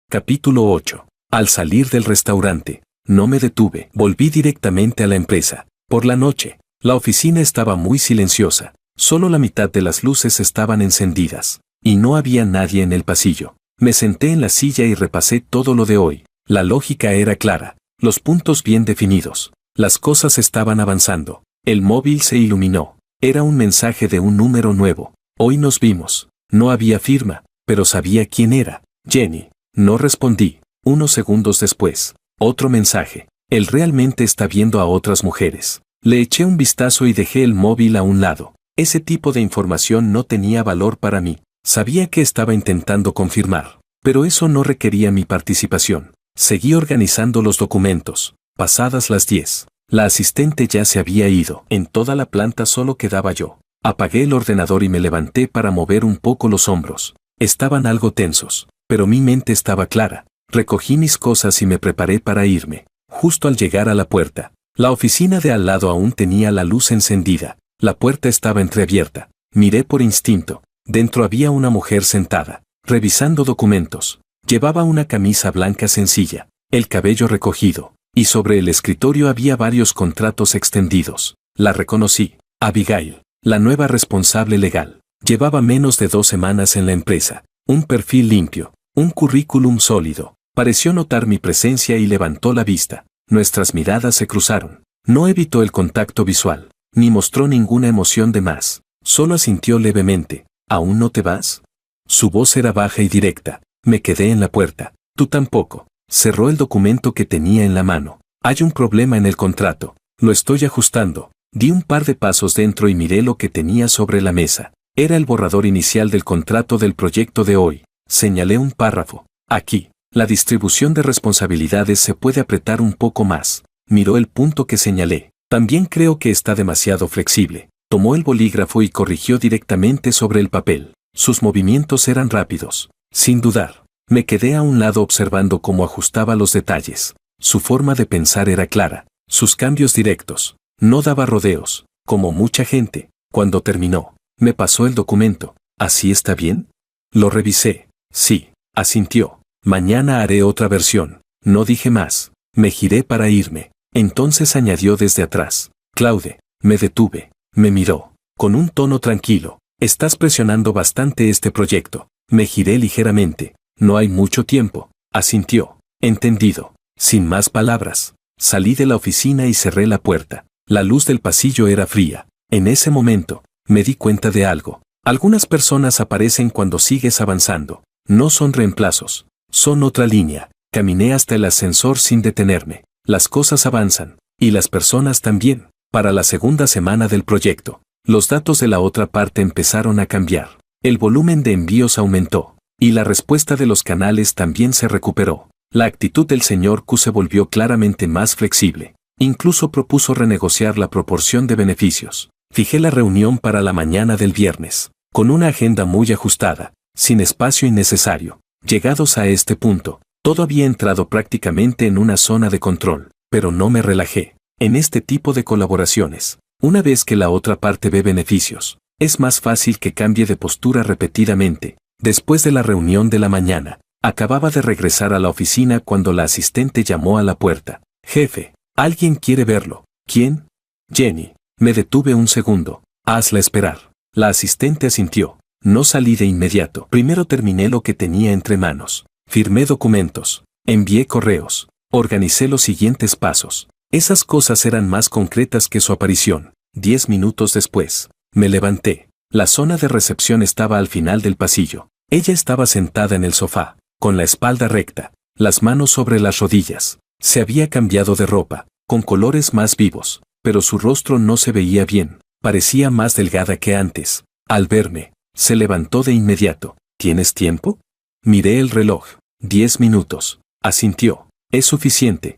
Capítulo 8. Al salir del restaurante, no me detuve. Volví directamente a la empresa. Por la noche, la oficina estaba muy silenciosa. Solo la mitad de las luces estaban encendidas, y no había nadie en el pasillo. Me senté en la silla y repasé todo lo de hoy. La lógica era clara, los puntos bien definidos. Las cosas estaban avanzando. El móvil se iluminó. Era un mensaje de un número nuevo. Hoy nos vimos. No había firma, pero sabía quién era. Jenny. No respondí. Unos segundos después, otro mensaje. Él realmente está viendo a otras mujeres. Le eché un vistazo y dejé el móvil a un lado. Ese tipo de información no tenía valor para mí. Sabía que estaba intentando confirmar, pero eso no requería mi participación. Seguí organizando los documentos. Pasadas las 10, la asistente ya se había ido. En toda la planta solo quedaba yo. Apagué el ordenador y me levanté para mover un poco los hombros. Estaban algo tensos, pero mi mente estaba clara. Recogí mis cosas y me preparé para irme. Justo al llegar a la puerta, la oficina de al lado aún tenía la luz encendida. La puerta estaba entreabierta. Miré por instinto. Dentro había una mujer sentada, revisando documentos. Llevaba una camisa blanca sencilla, el cabello recogido, y sobre el escritorio había varios contratos extendidos. La reconocí. Abigail, la nueva responsable legal. Llevaba menos de 2 semanas en la empresa. Un perfil limpio, un currículum sólido. Pareció notar mi presencia y levantó la vista. Nuestras miradas se cruzaron. No evitó el contacto visual, ni mostró ninguna emoción de más. Solo asintió levemente. ¿Aún no te vas? Su voz era baja y directa. Me quedé en la puerta. Tú tampoco. Cerró el documento que tenía en la mano. Hay un problema en el contrato. Lo estoy ajustando. Di un par de pasos dentro y miré lo que tenía sobre la mesa. Era el borrador inicial del contrato del proyecto de hoy. Señalé un párrafo. Aquí, la distribución de responsabilidades se puede apretar un poco más. Miró el punto que señalé. También creo que está demasiado flexible. Tomó el bolígrafo y corrigió directamente sobre el papel. Sus movimientos eran rápidos. Sin dudar, me quedé a un lado observando cómo ajustaba los detalles. Su forma de pensar era clara, sus cambios directos. No daba rodeos, como mucha gente. Cuando terminó, me pasó el documento. ¿Así está bien? Lo revisé. Sí, asintió. Mañana haré otra versión. No dije más. Me giré para irme. Entonces añadió desde atrás. Claude, me detuve. Me miró. Con un tono tranquilo. Estás presionando bastante este proyecto. Me giré ligeramente. No hay mucho tiempo. Asintió. Entendido. Sin más palabras. Salí de la oficina y cerré la puerta. La luz del pasillo era fría. En ese momento, me di cuenta de algo. Algunas personas aparecen cuando sigues avanzando. No son reemplazos. Son otra línea. Caminé hasta el ascensor sin detenerme. Las cosas avanzan. Y las personas también. Para la segunda semana del proyecto, los datos de la otra parte empezaron a cambiar. El volumen de envíos aumentó. Y la respuesta de los canales también se recuperó. La actitud del señor Q se volvió claramente más flexible. Incluso propuso renegociar la proporción de beneficios. Fijé la reunión para la mañana del viernes, con una agenda muy ajustada, sin espacio innecesario. Llegados a este punto, todo había entrado prácticamente en una zona de control, pero no me relajé. En este tipo de colaboraciones, una vez que la otra parte ve beneficios, es más fácil que cambie de postura repetidamente. Después de la reunión de la mañana, acababa de regresar a la oficina cuando la asistente llamó a la puerta. Jefe, alguien quiere verlo. ¿Quién? Jenny. Me detuve un segundo. Hazla esperar. La asistente asintió. No salí de inmediato. Primero terminé lo que tenía entre manos. Firmé documentos. Envié correos. Organicé los siguientes pasos. Esas cosas eran más concretas que su aparición. 10 minutos después, me levanté. La zona de recepción estaba al final del pasillo. Ella estaba sentada en el sofá, con la espalda recta, las manos sobre las rodillas. Se había cambiado de ropa, con colores más vivos, pero su rostro no se veía bien, parecía más delgada que antes. Al verme, se levantó de inmediato. ¿Tienes tiempo? Miré el reloj. 10 minutos. Asintió. Es suficiente.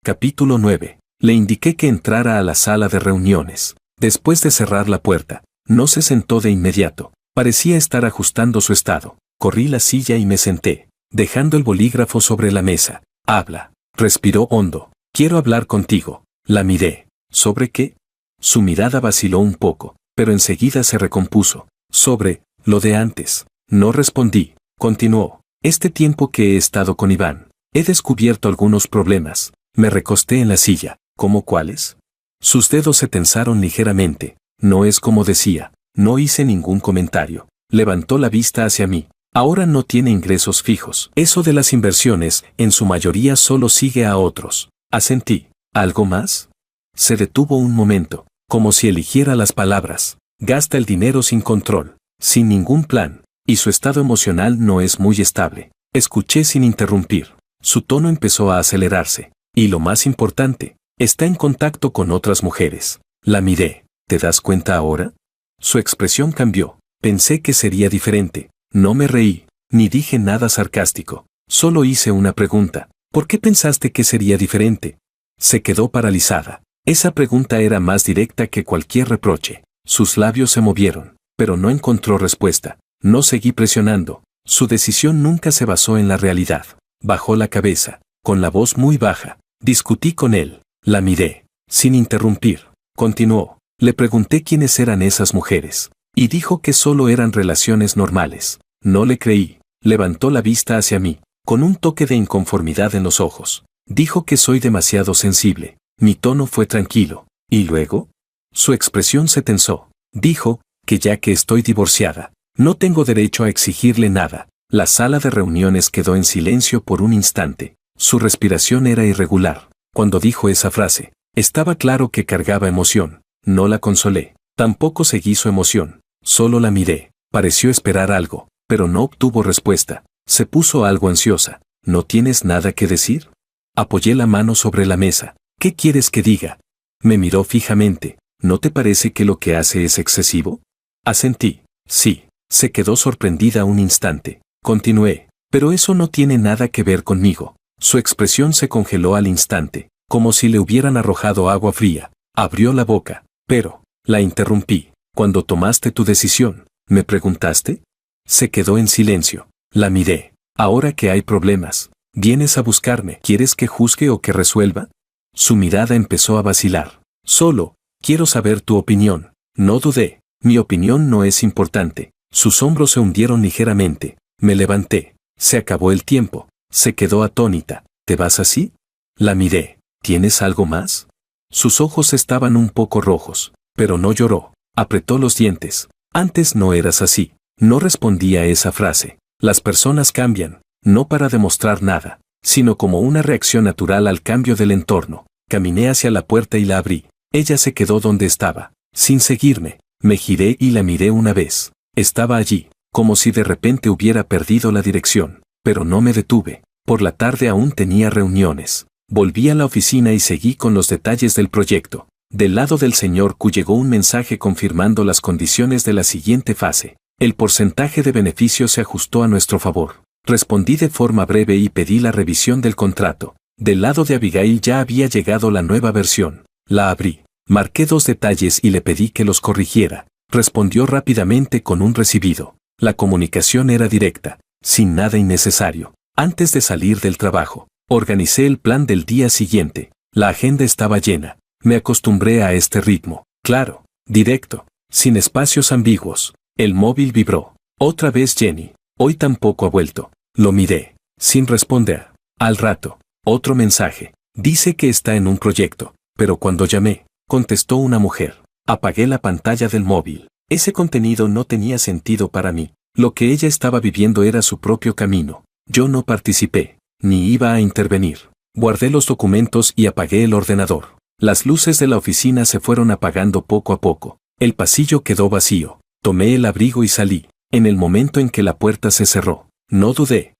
Capítulo 9. Le indiqué que entrara a la sala de reuniones. Después de cerrar la puerta, no se sentó de inmediato. Parecía estar ajustando su estado. Corrí la silla y me senté, dejando el bolígrafo sobre la mesa. Habla. Respiró hondo. Quiero hablar contigo. La miré. ¿Sobre qué? Su mirada vaciló un poco, pero enseguida se recompuso. Sobre lo de antes. No respondí. Continuó. Este tiempo que he estado con Iván, he descubierto algunos problemas. Me recosté en la silla. ¿Cómo cuáles? Sus dedos se tensaron ligeramente. No es como decía. No hice ningún comentario. Levantó la vista hacia mí. Ahora no tiene ingresos fijos. Eso de las inversiones, en su mayoría solo sigue a otros. Asentí. ¿Algo más? Se detuvo un momento, como si eligiera las palabras. Gasta el dinero sin control, sin ningún plan, y su estado emocional no es muy estable. Escuché sin interrumpir. Su tono empezó a acelerarse. Y lo más importante, está en contacto con otras mujeres. La miré. ¿Te das cuenta ahora? Su expresión cambió. Pensé que sería diferente. No me reí, ni dije nada sarcástico. Solo hice una pregunta. ¿Por qué pensaste que sería diferente? Se quedó paralizada. Esa pregunta era más directa que cualquier reproche. Sus labios se movieron, pero no encontró respuesta. No seguí presionando. Su decisión nunca se basó en la realidad. Bajó la cabeza, con la voz muy baja. Discutí con él. La miré, sin interrumpir. Continuó. Le pregunté quiénes eran esas mujeres. Y dijo que solo eran relaciones normales. No le creí. Levantó la vista hacia mí, con un toque de inconformidad en los ojos. Dijo que soy demasiado sensible. Mi tono fue tranquilo. ¿Y luego? Su expresión se tensó. Dijo que ya que estoy divorciada, no tengo derecho a exigirle nada. La sala de reuniones quedó en silencio por un instante. Su respiración era irregular. Cuando dijo esa frase, estaba claro que cargaba emoción. No la consolé. Tampoco seguí su emoción. Solo la miré. Pareció esperar algo, pero no obtuvo respuesta. Se puso algo ansiosa. ¿No tienes nada que decir? Apoyé la mano sobre la mesa. ¿Qué quieres que diga? Me miró fijamente. ¿No te parece que lo que hace es excesivo? Asentí. Sí. Se quedó sorprendida un instante. Continué. Pero eso no tiene nada que ver conmigo. Su expresión se congeló al instante, como si le hubieran arrojado agua fría. Abrió la boca. Pero, la interrumpí. Cuando tomaste tu decisión, ¿me preguntaste? Se quedó en silencio. La miré. Ahora que hay problemas, vienes a buscarme. ¿Quieres que juzgue o que resuelva? Su mirada empezó a vacilar. Solo, quiero saber tu opinión. No dudé. Mi opinión no es importante. Sus hombros se hundieron ligeramente. Me levanté. Se acabó el tiempo. Se quedó atónita. ¿Te vas así? La miré. ¿Tienes algo más? Sus ojos estaban un poco rojos, pero no lloró. Apretó los dientes. Antes no eras así. No respondí a esa frase. Las personas cambian, no para demostrar nada, sino como una reacción natural al cambio del entorno. Caminé hacia la puerta y la abrí. Ella se quedó donde estaba, sin seguirme. Me giré y la miré una vez. Estaba allí, como si de repente hubiera perdido la dirección, pero no me detuve. Por la tarde aún tenía reuniones. Volví a la oficina y seguí con los detalles del proyecto. Del lado del señor Q llegó un mensaje confirmando las condiciones de la siguiente fase. El porcentaje de beneficio se ajustó a nuestro favor. Respondí de forma breve y pedí la revisión del contrato. Del lado de Abigail ya había llegado la nueva versión. La abrí. Marqué 2 detalles y le pedí que los corrigiera. Respondió rápidamente con un recibido. La comunicación era directa, sin nada innecesario. Antes de salir del trabajo, organicé el plan del día siguiente. La agenda estaba llena. Me acostumbré a este ritmo. Claro, directo, sin espacios ambiguos. El móvil vibró. Otra vez Jenny. Hoy tampoco ha vuelto. Lo miré, sin responder. Al rato, otro mensaje. Dice que está en un proyecto, pero cuando llamé, contestó una mujer. Apagué la pantalla del móvil. Ese contenido no tenía sentido para mí. Lo que ella estaba viviendo era su propio camino. Yo no participé, ni iba a intervenir. Guardé los documentos y apagué el ordenador. Las luces de la oficina se fueron apagando poco a poco. El pasillo quedó vacío. Tomé el abrigo y salí. En el momento en que la puerta se cerró, no dudé.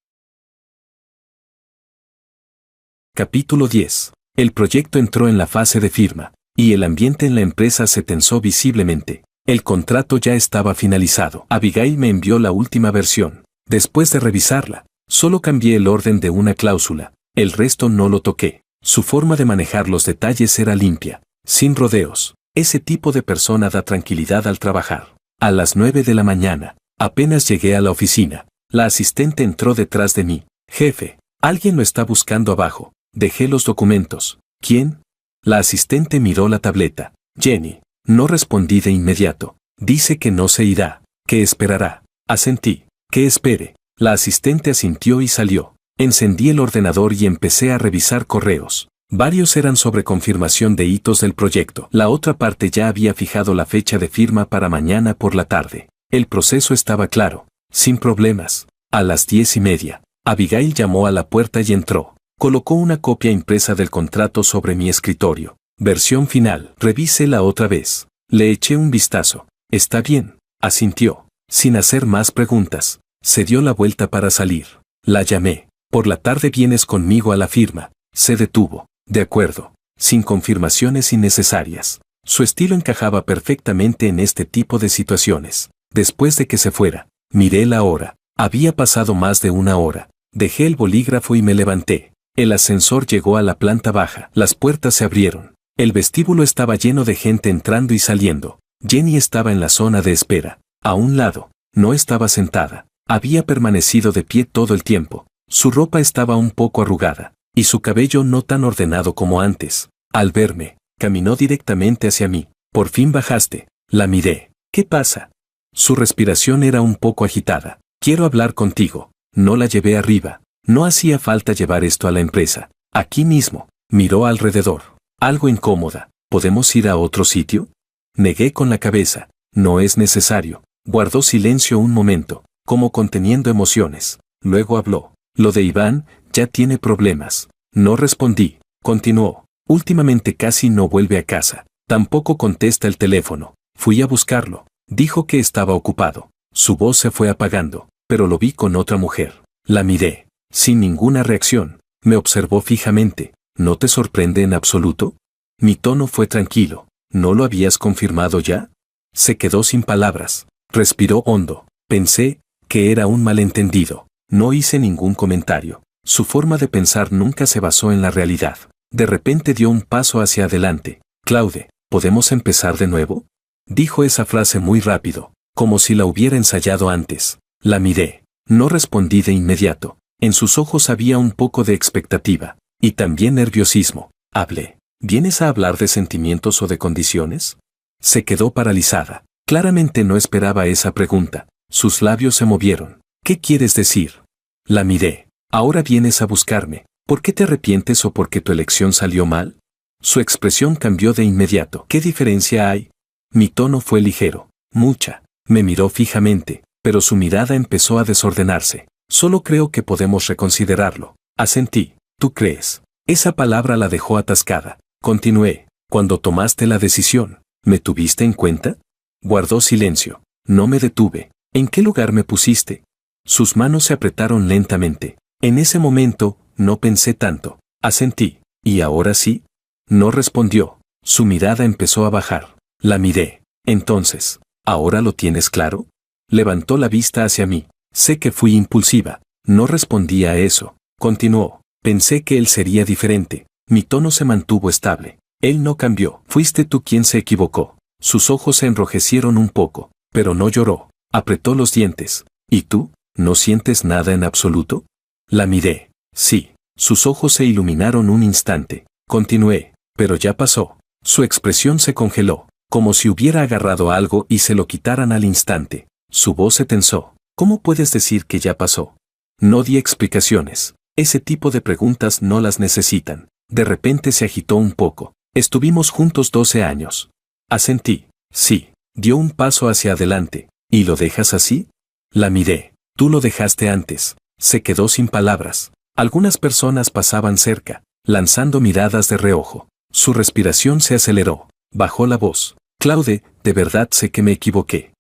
Capítulo 10. El proyecto entró en la fase de firma, y el ambiente en la empresa se tensó visiblemente. El contrato ya estaba finalizado. Abigail me envió la última versión. Después de revisarla, solo cambié el orden de una cláusula. El resto no lo toqué. Su forma de manejar los detalles era limpia, sin rodeos. Ese tipo de persona da tranquilidad al trabajar. A las 9 de la mañana, apenas llegué a la oficina, la asistente entró detrás de mí. Jefe, alguien lo está buscando abajo. Dejé los documentos. ¿Quién? La asistente miró la tableta. Jenny. No respondí de inmediato. Dice que no se irá, que esperará. Asentí. Que espere. La asistente asintió y salió. Encendí el ordenador y empecé a revisar correos. Varios eran sobre confirmación de hitos del proyecto. La otra parte ya había fijado la fecha de firma para mañana por la tarde. El proceso estaba claro, sin problemas. A las 10:30, Abigail llamó a la puerta y entró. Colocó una copia impresa del contrato sobre mi escritorio. Versión final. Revísela otra vez. Le eché un vistazo. Está bien, asintió, sin hacer más preguntas. Se dio la vuelta para salir. La llamé. Por la tarde vienes conmigo a la firma. Se detuvo. De acuerdo, sin confirmaciones innecesarias. Su estilo encajaba perfectamente en este tipo de situaciones. Después de que se fuera, miré la hora. Había pasado más de 1 hora. Dejé el bolígrafo y me levanté. El ascensor llegó a la planta baja. Las puertas se abrieron. El vestíbulo estaba lleno de gente entrando y saliendo. Jenny estaba en la zona de espera. A un lado, no estaba sentada. Había permanecido de pie todo el tiempo. Su ropa estaba un poco arrugada, y su cabello no tan ordenado como antes. Al verme, caminó directamente hacia mí. Por fin bajaste. La miré. ¿Qué pasa? Su respiración era un poco agitada. Quiero hablar contigo. No la llevé arriba. No hacía falta llevar esto a la empresa. Aquí mismo. Miró alrededor. Algo incómoda. ¿Podemos ir a otro sitio? Negué con la cabeza. No es necesario. Guardó silencio un momento, como conteniendo emociones. Luego habló. Lo de Iván, ya tiene problemas. No respondí. Continuó. Últimamente casi no vuelve a casa. Tampoco contesta el teléfono. Fui a buscarlo. Dijo que estaba ocupado. Su voz se fue apagando, pero lo vi con otra mujer. La miré. Sin ninguna reacción. Me observó fijamente. ¿No te sorprende en absoluto? Mi tono fue tranquilo. ¿No lo habías confirmado ya? Se quedó sin palabras. Respiró hondo. Pensé que era un malentendido. No hice ningún comentario. Su forma de pensar nunca se basó en la realidad. De repente dio un paso hacia adelante. Claude, ¿podemos empezar de nuevo? Dijo esa frase muy rápido, como si la hubiera ensayado antes. La miré. No respondí de inmediato. En sus ojos había un poco de expectativa, y también nerviosismo. Hablé. ¿Vienes a hablar de sentimientos o de condiciones? Se quedó paralizada. Claramente no esperaba esa pregunta. Sus labios se movieron. ¿Qué quieres decir? La miré. Ahora vienes a buscarme. ¿Por qué te arrepientes o porque tu elección salió mal? Su expresión cambió de inmediato. ¿Qué diferencia hay? Mi tono fue ligero. Mucha. Me miró fijamente, pero su mirada empezó a desordenarse. Solo creo que podemos reconsiderarlo. Asentí. ¿Tú crees? Esa palabra la dejó atascada. Continué. Cuando tomaste la decisión, ¿me tuviste en cuenta? Guardó silencio. No me detuve. ¿En qué lugar me pusiste? Sus manos se apretaron lentamente. En ese momento, no pensé tanto. Asentí. ¿Y ahora sí? No respondió. Su mirada empezó a bajar. La miré. Entonces, ¿ahora lo tienes claro? Levantó la vista hacia mí. Sé que fui impulsiva. No respondí a eso. Continuó. Pensé que él sería diferente. Mi tono se mantuvo estable. Él no cambió. Fuiste tú quien se equivocó. Sus ojos se enrojecieron un poco, pero no lloró. Apretó los dientes. ¿Y tú? ¿No sientes nada en absoluto? La miré. Sí. Sus ojos se iluminaron un instante. Continué. Pero ya pasó. Su expresión se congeló, como si hubiera agarrado algo y se lo quitaran al instante. Su voz se tensó. ¿Cómo puedes decir que ya pasó? No di explicaciones. Ese tipo de preguntas no las necesitan. De repente se agitó un poco. Estuvimos juntos 12 años. Asentí. Sí. Dio un paso hacia adelante. ¿Y lo dejas así? La miré. Tú lo dejaste antes. Se quedó sin palabras. Algunas personas pasaban cerca, lanzando miradas de reojo. Su respiración se aceleró. Bajó la voz. Claude, de verdad sé que me equivoqué.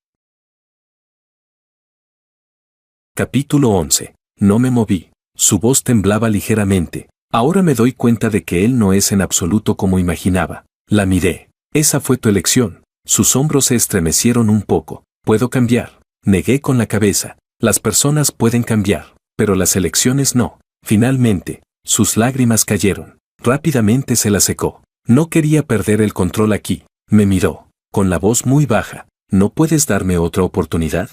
Capítulo 11. No me moví. Su voz temblaba ligeramente. Ahora me doy cuenta de que él no es en absoluto como imaginaba. La miré. Esa fue tu elección. Sus hombros se estremecieron un poco. Puedo cambiar. Negué con la cabeza. Las personas pueden cambiar, pero las elecciones no. Finalmente, sus lágrimas cayeron. Rápidamente se las secó. No quería perder el control aquí. Me miró, con la voz muy baja. ¿No puedes darme otra oportunidad?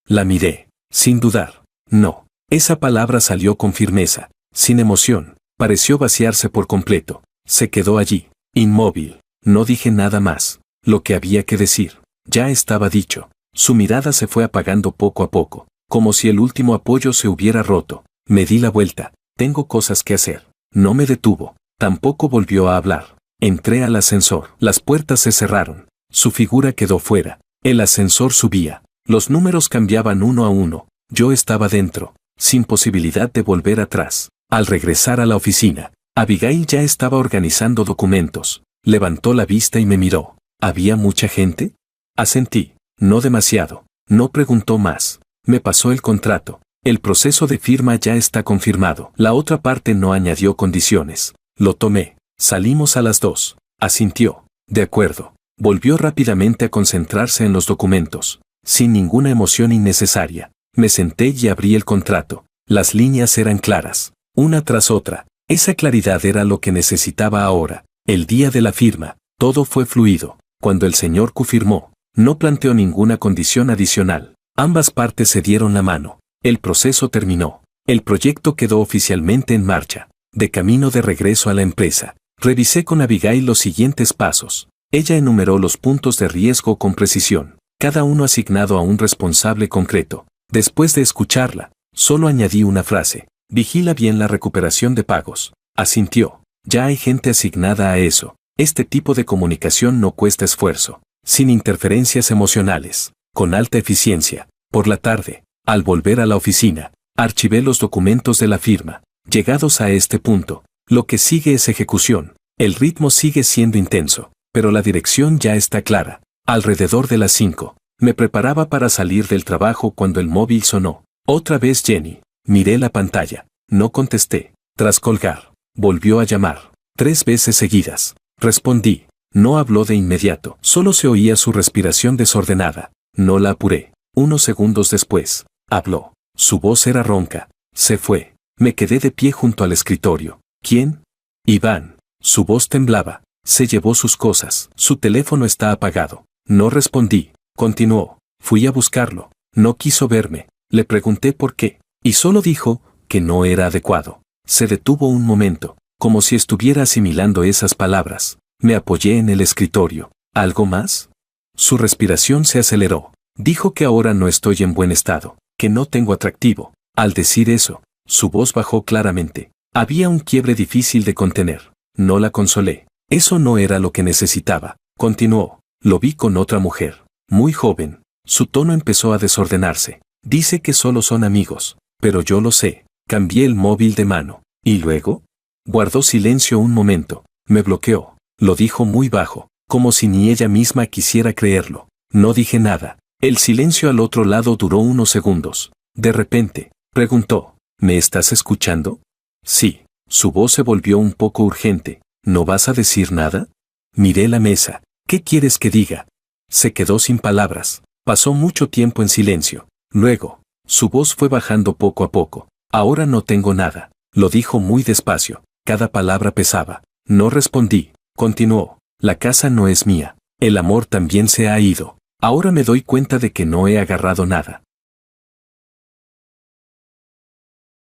La miré, sin dudar. No. Esa palabra salió con firmeza, sin emoción. Pareció vaciarse por completo. Se quedó allí, inmóvil. No dije nada más. Lo que había que decir, ya estaba dicho. Su mirada se fue apagando poco a poco, como si el último apoyo se hubiera roto. Me di la vuelta. Tengo cosas que hacer. No me detuvo. Tampoco volvió a hablar. Entré al ascensor. Las puertas se cerraron. Su figura quedó fuera. El ascensor subía. Los números cambiaban uno a uno. Yo estaba dentro, sin posibilidad de volver atrás. Al regresar a la oficina, Abigail ya estaba organizando documentos. Levantó la vista y me miró. ¿Había mucha gente? Asentí. No demasiado. No preguntó más. Me pasó el contrato. El proceso de firma ya está confirmado. La otra parte no añadió condiciones. Lo tomé. Salimos a las 2. Asintió. De acuerdo. Volvió rápidamente a concentrarse en los documentos. Sin ninguna emoción innecesaria. Me senté y abrí el contrato. Las líneas eran claras, una tras otra. Esa claridad era lo que necesitaba ahora. El día de la firma, todo fue fluido. Cuando el señor Q firmó, no planteó ninguna condición adicional. Ambas partes se dieron la mano. El proceso terminó. El proyecto quedó oficialmente en marcha. De camino de regreso a la empresa, revisé con Abigail los siguientes pasos. Ella enumeró los puntos de riesgo con precisión, cada uno asignado a un responsable concreto. Después de escucharla, solo añadí una frase. Vigila bien la recuperación de pagos. Asintió. Ya hay gente asignada a eso. Este tipo de comunicación no cuesta esfuerzo, sin interferencias emocionales, con alta eficiencia. Por la tarde, al volver a la oficina, archivé los documentos de la firma. Llegados a este punto, lo que sigue es ejecución. El ritmo sigue siendo intenso, pero la dirección ya está clara. Alrededor de las 5, me preparaba para salir del trabajo cuando el móvil sonó. Otra vez Jenny. Miré la pantalla. No contesté. Tras colgar, volvió a llamar. 3 veces seguidas. Respondí. No habló de inmediato. Solo se oía su respiración desordenada. No la apuré. Unos segundos después, habló. Su voz era ronca. Se fue. Me quedé de pie junto al escritorio. ¿Quién? Iván. Su voz temblaba. Se llevó sus cosas. Su teléfono está apagado. No respondí. Continuó. Fui a buscarlo. No quiso verme. Le pregunté por qué. Y solo dijo, que no era adecuado. Se detuvo un momento, como si estuviera asimilando esas palabras. Me apoyé en el escritorio. ¿Algo más? Su respiración se aceleró. Dijo que ahora no estoy en buen estado, que no tengo atractivo. Al decir eso, su voz bajó claramente. Había un quiebre difícil de contener. No la consolé. Eso no era lo que necesitaba. Continuó. Lo vi con otra mujer, muy joven. Su tono empezó a desordenarse. Dice que solo son amigos, pero yo lo sé. Cambié el móvil de mano. ¿Y luego? Guardó silencio un momento. Me bloqueó. Lo dijo muy bajo, como si ni ella misma quisiera creerlo. No dije nada. El silencio al otro lado duró unos segundos. De repente, preguntó, ¿me estás escuchando? Sí. Su voz se volvió un poco urgente. ¿No vas a decir nada? Miré la mesa. ¿Qué quieres que diga? Se quedó sin palabras. Pasó mucho tiempo en silencio. Luego, su voz fue bajando poco a poco. Ahora no tengo nada. Lo dijo muy despacio. Cada palabra pesaba. No respondí. Continuó. La casa no es mía. El amor también se ha ido. Ahora me doy cuenta de que no he agarrado nada.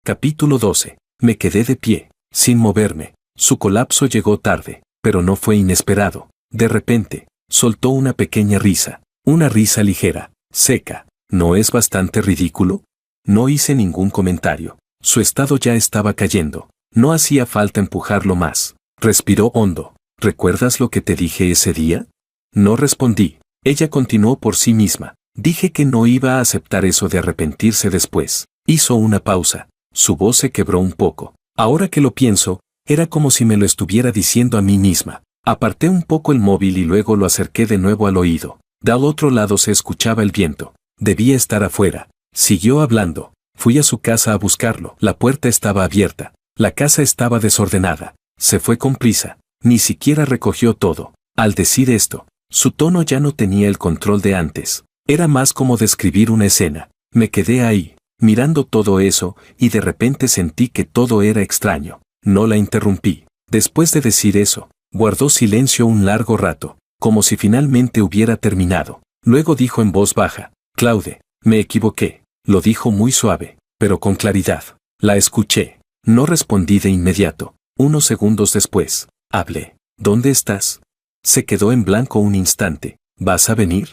Capítulo 12. Me quedé de pie, sin moverme. Su colapso llegó tarde, pero no fue inesperado. De repente, soltó una pequeña risa. Una risa ligera, seca. ¿No es bastante ridículo? No hice ningún comentario. Su estado ya estaba cayendo. No hacía falta empujarlo más. Respiró hondo. ¿Recuerdas lo que te dije ese día? No respondí. Ella continuó por sí misma. Dije que no iba a aceptar eso de arrepentirse después. Hizo una pausa. Su voz se quebró un poco. Ahora que lo pienso, era como si me lo estuviera diciendo a mí misma. Aparté un poco el móvil y luego lo acerqué de nuevo al oído. Del otro lado se escuchaba el viento. Debía estar afuera. Siguió hablando. Fui a su casa a buscarlo. La puerta estaba abierta. La casa estaba desordenada. Se fue con prisa. Ni siquiera recogió todo. Al decir esto, su tono ya no tenía el control de antes. Era más como describir una escena. Me quedé ahí, mirando todo eso, y de repente sentí que todo era extraño. No la interrumpí. Después de decir eso, guardó silencio un largo rato, como si finalmente hubiera terminado. Luego dijo en voz baja, Claude, me equivoqué. Lo dijo muy suave, pero con claridad. La escuché. No respondí de inmediato. Unos segundos después, hablé. ¿Dónde estás? Se quedó en blanco un instante. ¿Vas a venir?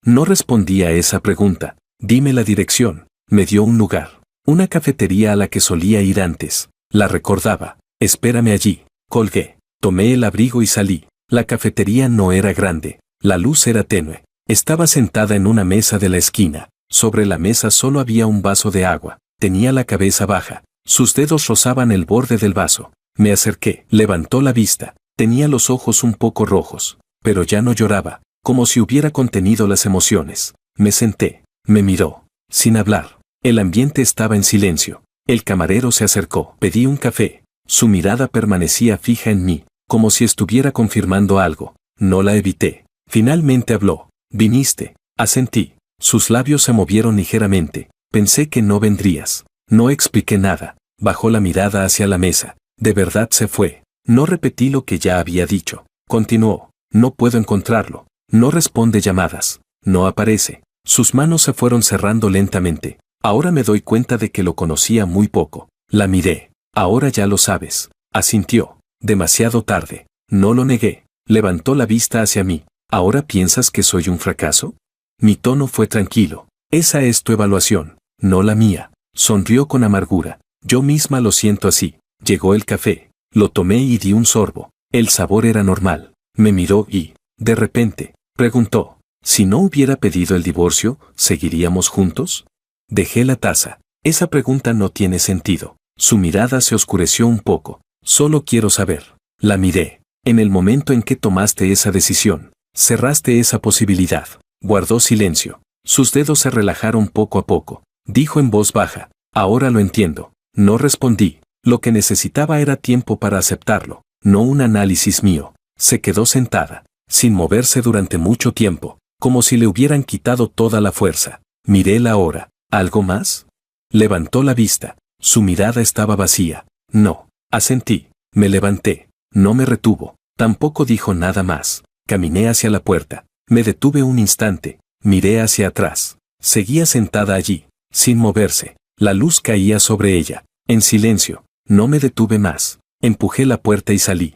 No respondí a esa pregunta. Dime la dirección. Me dio un lugar. Una cafetería a la que solía ir antes. La recordaba. Espérame allí. Colgué. Tomé el abrigo y salí. La cafetería no era grande. La luz era tenue. Estaba sentada en una mesa de la esquina. Sobre la mesa solo había un vaso de agua. Tenía la cabeza baja. Sus dedos rozaban el borde del vaso. Me acerqué. Levantó la vista. Tenía los ojos un poco rojos, pero ya no lloraba, como si hubiera contenido las emociones. Me senté. Me miró. Sin hablar. El ambiente estaba en silencio. El camarero se acercó. Pedí un café. Su mirada permanecía fija en mí, como si estuviera confirmando algo. No la evité. Finalmente habló. Viniste. Asentí. Sus labios se movieron ligeramente. Pensé que no vendrías. No expliqué nada. Bajó la mirada hacia la mesa. De verdad se fue. No repetí lo que ya había dicho. Continuó. No puedo encontrarlo. No responde llamadas. No aparece. Sus manos se fueron cerrando lentamente. Ahora me doy cuenta de que lo conocía muy poco. La miré. Ahora ya lo sabes. Asintió. Demasiado tarde. No lo negué. Levantó la vista hacia mí. ¿Ahora piensas que soy un fracaso? Mi tono fue tranquilo. Esa es tu evaluación, no la mía. Sonrió con amargura. Yo misma lo siento así. Llegó el café. Lo tomé y di un sorbo. El sabor era normal. Me miró y, de repente, preguntó, si no hubiera pedido el divorcio, ¿seguiríamos juntos? Dejé la taza. Esa pregunta no tiene sentido. Su mirada se oscureció un poco. Solo quiero saber. La miré. En el momento en que tomaste esa decisión, cerraste esa posibilidad. Guardó silencio. Sus dedos se relajaron poco a poco. Dijo en voz baja, ahora lo entiendo. No respondí. Lo que necesitaba era tiempo para aceptarlo, no un análisis mío. Se quedó sentada, sin moverse durante mucho tiempo, como si le hubieran quitado toda la fuerza. Miré la hora. ¿Algo más? Levantó la vista. Su mirada estaba vacía. No. Asentí. Me levanté. No me retuvo. Tampoco dijo nada más. Caminé hacia la puerta. Me detuve un instante. Miré hacia atrás. Seguía sentada allí, sin moverse. La luz caía sobre ella. En silencio, no me detuve más. Empujé la puerta y salí.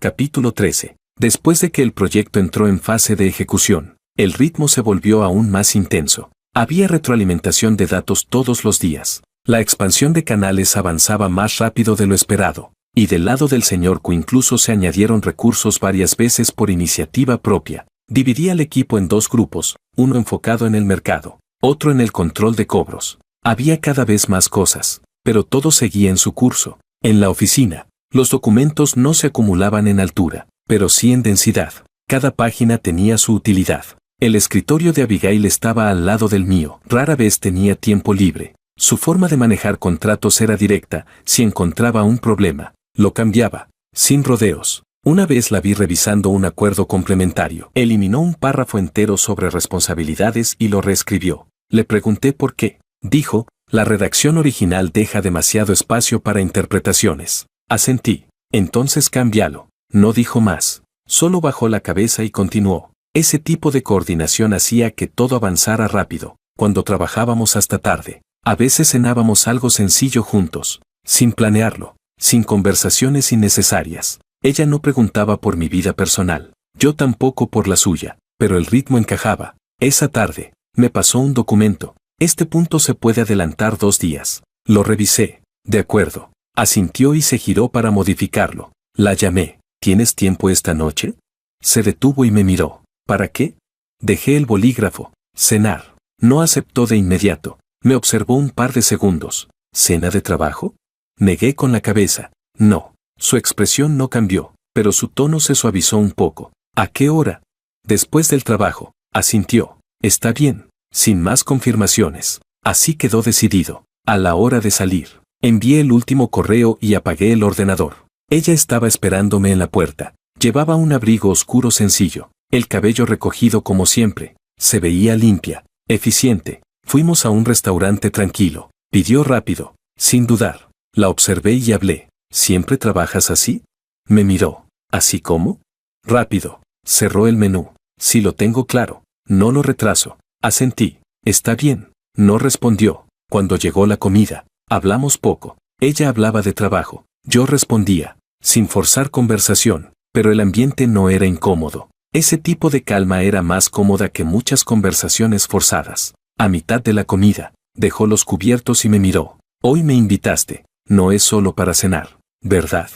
Capítulo 13. Después de que el proyecto entró en fase de ejecución, el ritmo se volvió aún más intenso. Había retroalimentación de datos todos los días. La expansión de canales avanzaba más rápido de lo esperado, y del lado del señor Q incluso se añadieron recursos varias veces por iniciativa propia. Dividí al equipo en dos grupos, uno enfocado en el mercado, otro en el control de cobros. Había cada vez más cosas, pero todo seguía en su curso. En la oficina, los documentos no se acumulaban en altura, pero sí en densidad. Cada página tenía su utilidad. El escritorio de Abigail estaba al lado del mío. Rara vez tenía tiempo libre. Su forma de manejar contratos era directa. Si encontraba un problema, lo cambiaba, sin rodeos. Una vez la vi revisando un acuerdo complementario. Eliminó un párrafo entero sobre responsabilidades y lo reescribió. Le pregunté por qué. Dijo, la redacción original deja demasiado espacio para interpretaciones. Asentí. Entonces cámbialo. No dijo más. Solo bajó la cabeza y continuó. Ese tipo de coordinación hacía que todo avanzara rápido. Cuando trabajábamos hasta tarde, a veces cenábamos algo sencillo juntos, sin planearlo, sin conversaciones innecesarias. Ella no preguntaba por mi vida personal, yo tampoco por la suya, pero el ritmo encajaba. Esa tarde, me pasó un documento. Este punto se puede adelantar 2 días. Lo revisé. De acuerdo. Asintió y se giró para modificarlo. La llamé. ¿Tienes tiempo esta noche? Se detuvo y me miró. ¿Para qué? Dejé el bolígrafo. Cenar. No aceptó de inmediato. Me observó un par de segundos. ¿Cena de trabajo? Negué con la cabeza. No. Su expresión no cambió, pero su tono se suavizó un poco. ¿A qué hora? Después del trabajo. Asintió. Está bien. Sin más confirmaciones. Así quedó decidido. A la hora de salir, envié el último correo y apagué el ordenador. Ella estaba esperándome en la puerta. Llevaba un abrigo oscuro sencillo, el cabello recogido como siempre. Se veía limpia, eficiente. Fuimos a un restaurante tranquilo. Pidió rápido, sin dudar. La observé y hablé. ¿Siempre trabajas así? Me miró. ¿Así cómo? Rápido. Cerró el menú. Si lo tengo claro, no lo retraso. Asentí. Está bien. No respondió. Cuando llegó la comida, hablamos poco. Ella hablaba de trabajo. Yo respondía, sin forzar conversación, pero el ambiente no era incómodo. Ese tipo de calma era más cómoda que muchas conversaciones forzadas. A mitad de la comida, dejó los cubiertos y me miró. Hoy me invitaste. No es solo para cenar, ¿verdad?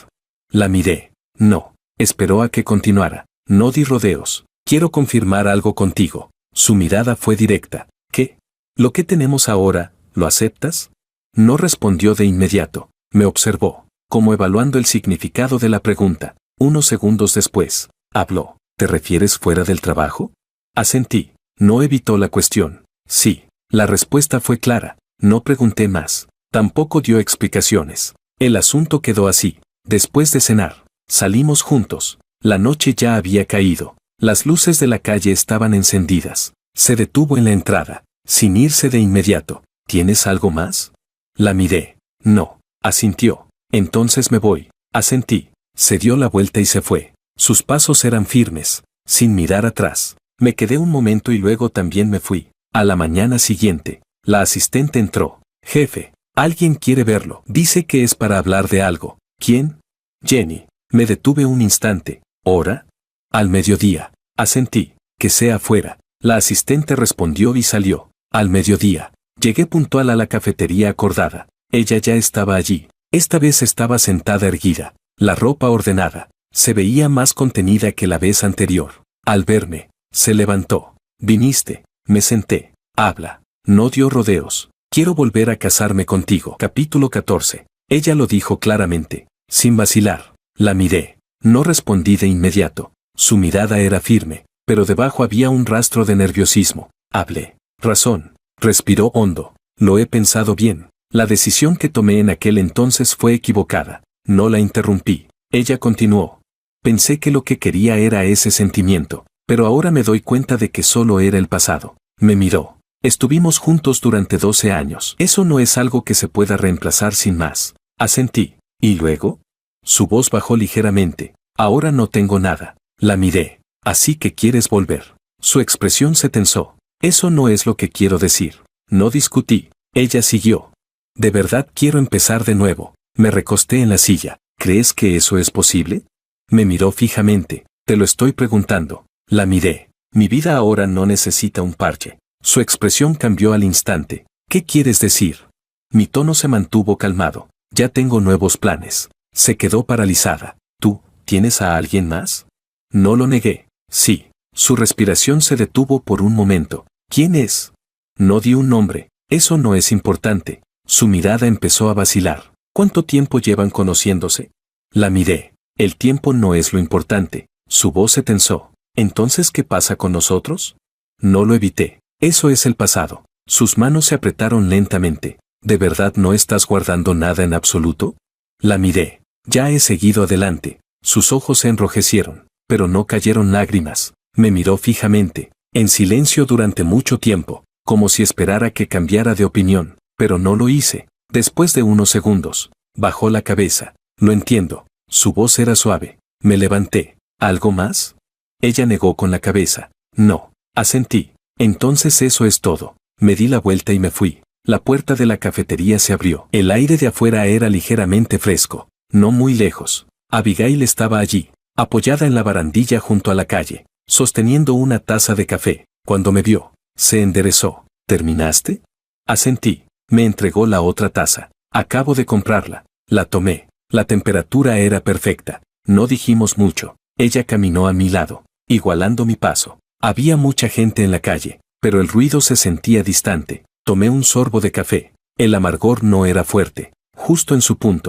La miré. No. Esperó a que continuara. No di rodeos. Quiero confirmar algo contigo. Su mirada fue directa. ¿Qué? ¿Lo que tenemos ahora, lo aceptas? No respondió de inmediato. Me observó, como evaluando el significado de la pregunta. Unos segundos después, habló. ¿Te refieres fuera del trabajo? Asentí. No evitó la cuestión. Sí. La respuesta fue clara. No pregunté más. Tampoco dio explicaciones. El asunto quedó así. Después de cenar, salimos juntos. La noche ya había caído. Las luces de la calle estaban encendidas. Se detuvo en la entrada, sin irse de inmediato. ¿Tienes algo más? La miré. No. Asintió. Entonces me voy. Asentí. Se dio la vuelta y se fue. Sus pasos eran firmes, sin mirar atrás. Me quedé un momento y luego también me fui. A la mañana siguiente, la asistente entró. Jefe, alguien quiere verlo. Dice que es para hablar de algo. ¿Quién? Jenny. Me detuve un instante. ¿Hora? Al mediodía. Asentí. Que sea afuera. La asistente respondió y salió. Al mediodía. Llegué puntual a la cafetería acordada. Ella ya estaba allí. Esta vez estaba sentada erguida. La ropa ordenada. Se veía más contenida que la vez anterior. Al verme, se levantó. ¿Viniste? Me senté. Habla. No dio rodeos. Quiero volver a casarme contigo. Capítulo 14. Ella lo dijo claramente, sin vacilar. La miré. No respondí de inmediato. Su mirada era firme, pero debajo había un rastro de nerviosismo. Hablé. Razón. Respiró hondo. Lo he pensado bien. La decisión que tomé en aquel entonces fue equivocada. No la interrumpí. Ella continuó. Pensé que lo que quería era ese sentimiento, pero ahora me doy cuenta de que solo era el pasado. Me miró. Estuvimos juntos durante 12 años. Eso no es algo que se pueda reemplazar sin más. Asentí. ¿Y luego? Su voz bajó ligeramente. Ahora no tengo nada. La miré. Así que quieres volver. Su expresión se tensó. Eso no es lo que quiero decir. No discutí. Ella siguió. De verdad quiero empezar de nuevo. Me recosté en la silla. ¿Crees que eso es posible? Me miró fijamente. Te lo estoy preguntando. La miré. Mi vida ahora no necesita un parche. Su expresión cambió al instante. ¿Qué quieres decir? Mi tono se mantuvo calmado. Ya tengo nuevos planes. Se quedó paralizada. ¿Tú, tienes a alguien más? No lo negué. Sí. Su respiración se detuvo por un momento. ¿Quién es? No di un nombre. Eso no es importante. Su mirada empezó a vacilar. ¿Cuánto tiempo llevan conociéndose? La miré. El tiempo no es lo importante. Su voz se tensó. ¿Entonces qué pasa con nosotros? No lo evité. Eso es el pasado. Sus manos se apretaron lentamente. ¿De verdad no estás guardando nada en absoluto? La miré. Ya he seguido adelante. Sus ojos se enrojecieron, pero no cayeron lágrimas. Me miró fijamente, en silencio durante mucho tiempo, como si esperara que cambiara de opinión, pero no lo hice. Después de unos segundos, bajó la cabeza. Lo entiendo. Su voz era suave. Me levanté. ¿Algo más? Ella negó con la cabeza. No. Asentí. Entonces eso es todo. Me di la vuelta y me fui. La puerta de la cafetería se abrió. El aire de afuera era ligeramente fresco. No muy lejos. Abigail estaba allí, apoyada en la barandilla junto a la calle, sosteniendo una taza de café. Cuando me vio, se enderezó. ¿Terminaste? Asentí. Me entregó la otra taza. Acabo de comprarla. La tomé. La temperatura era perfecta. No dijimos mucho. Ella caminó a mi lado, igualando mi paso. Había mucha gente en la calle, pero el ruido se sentía distante. Tomé un sorbo de café. El amargor no era fuerte, justo en su punto.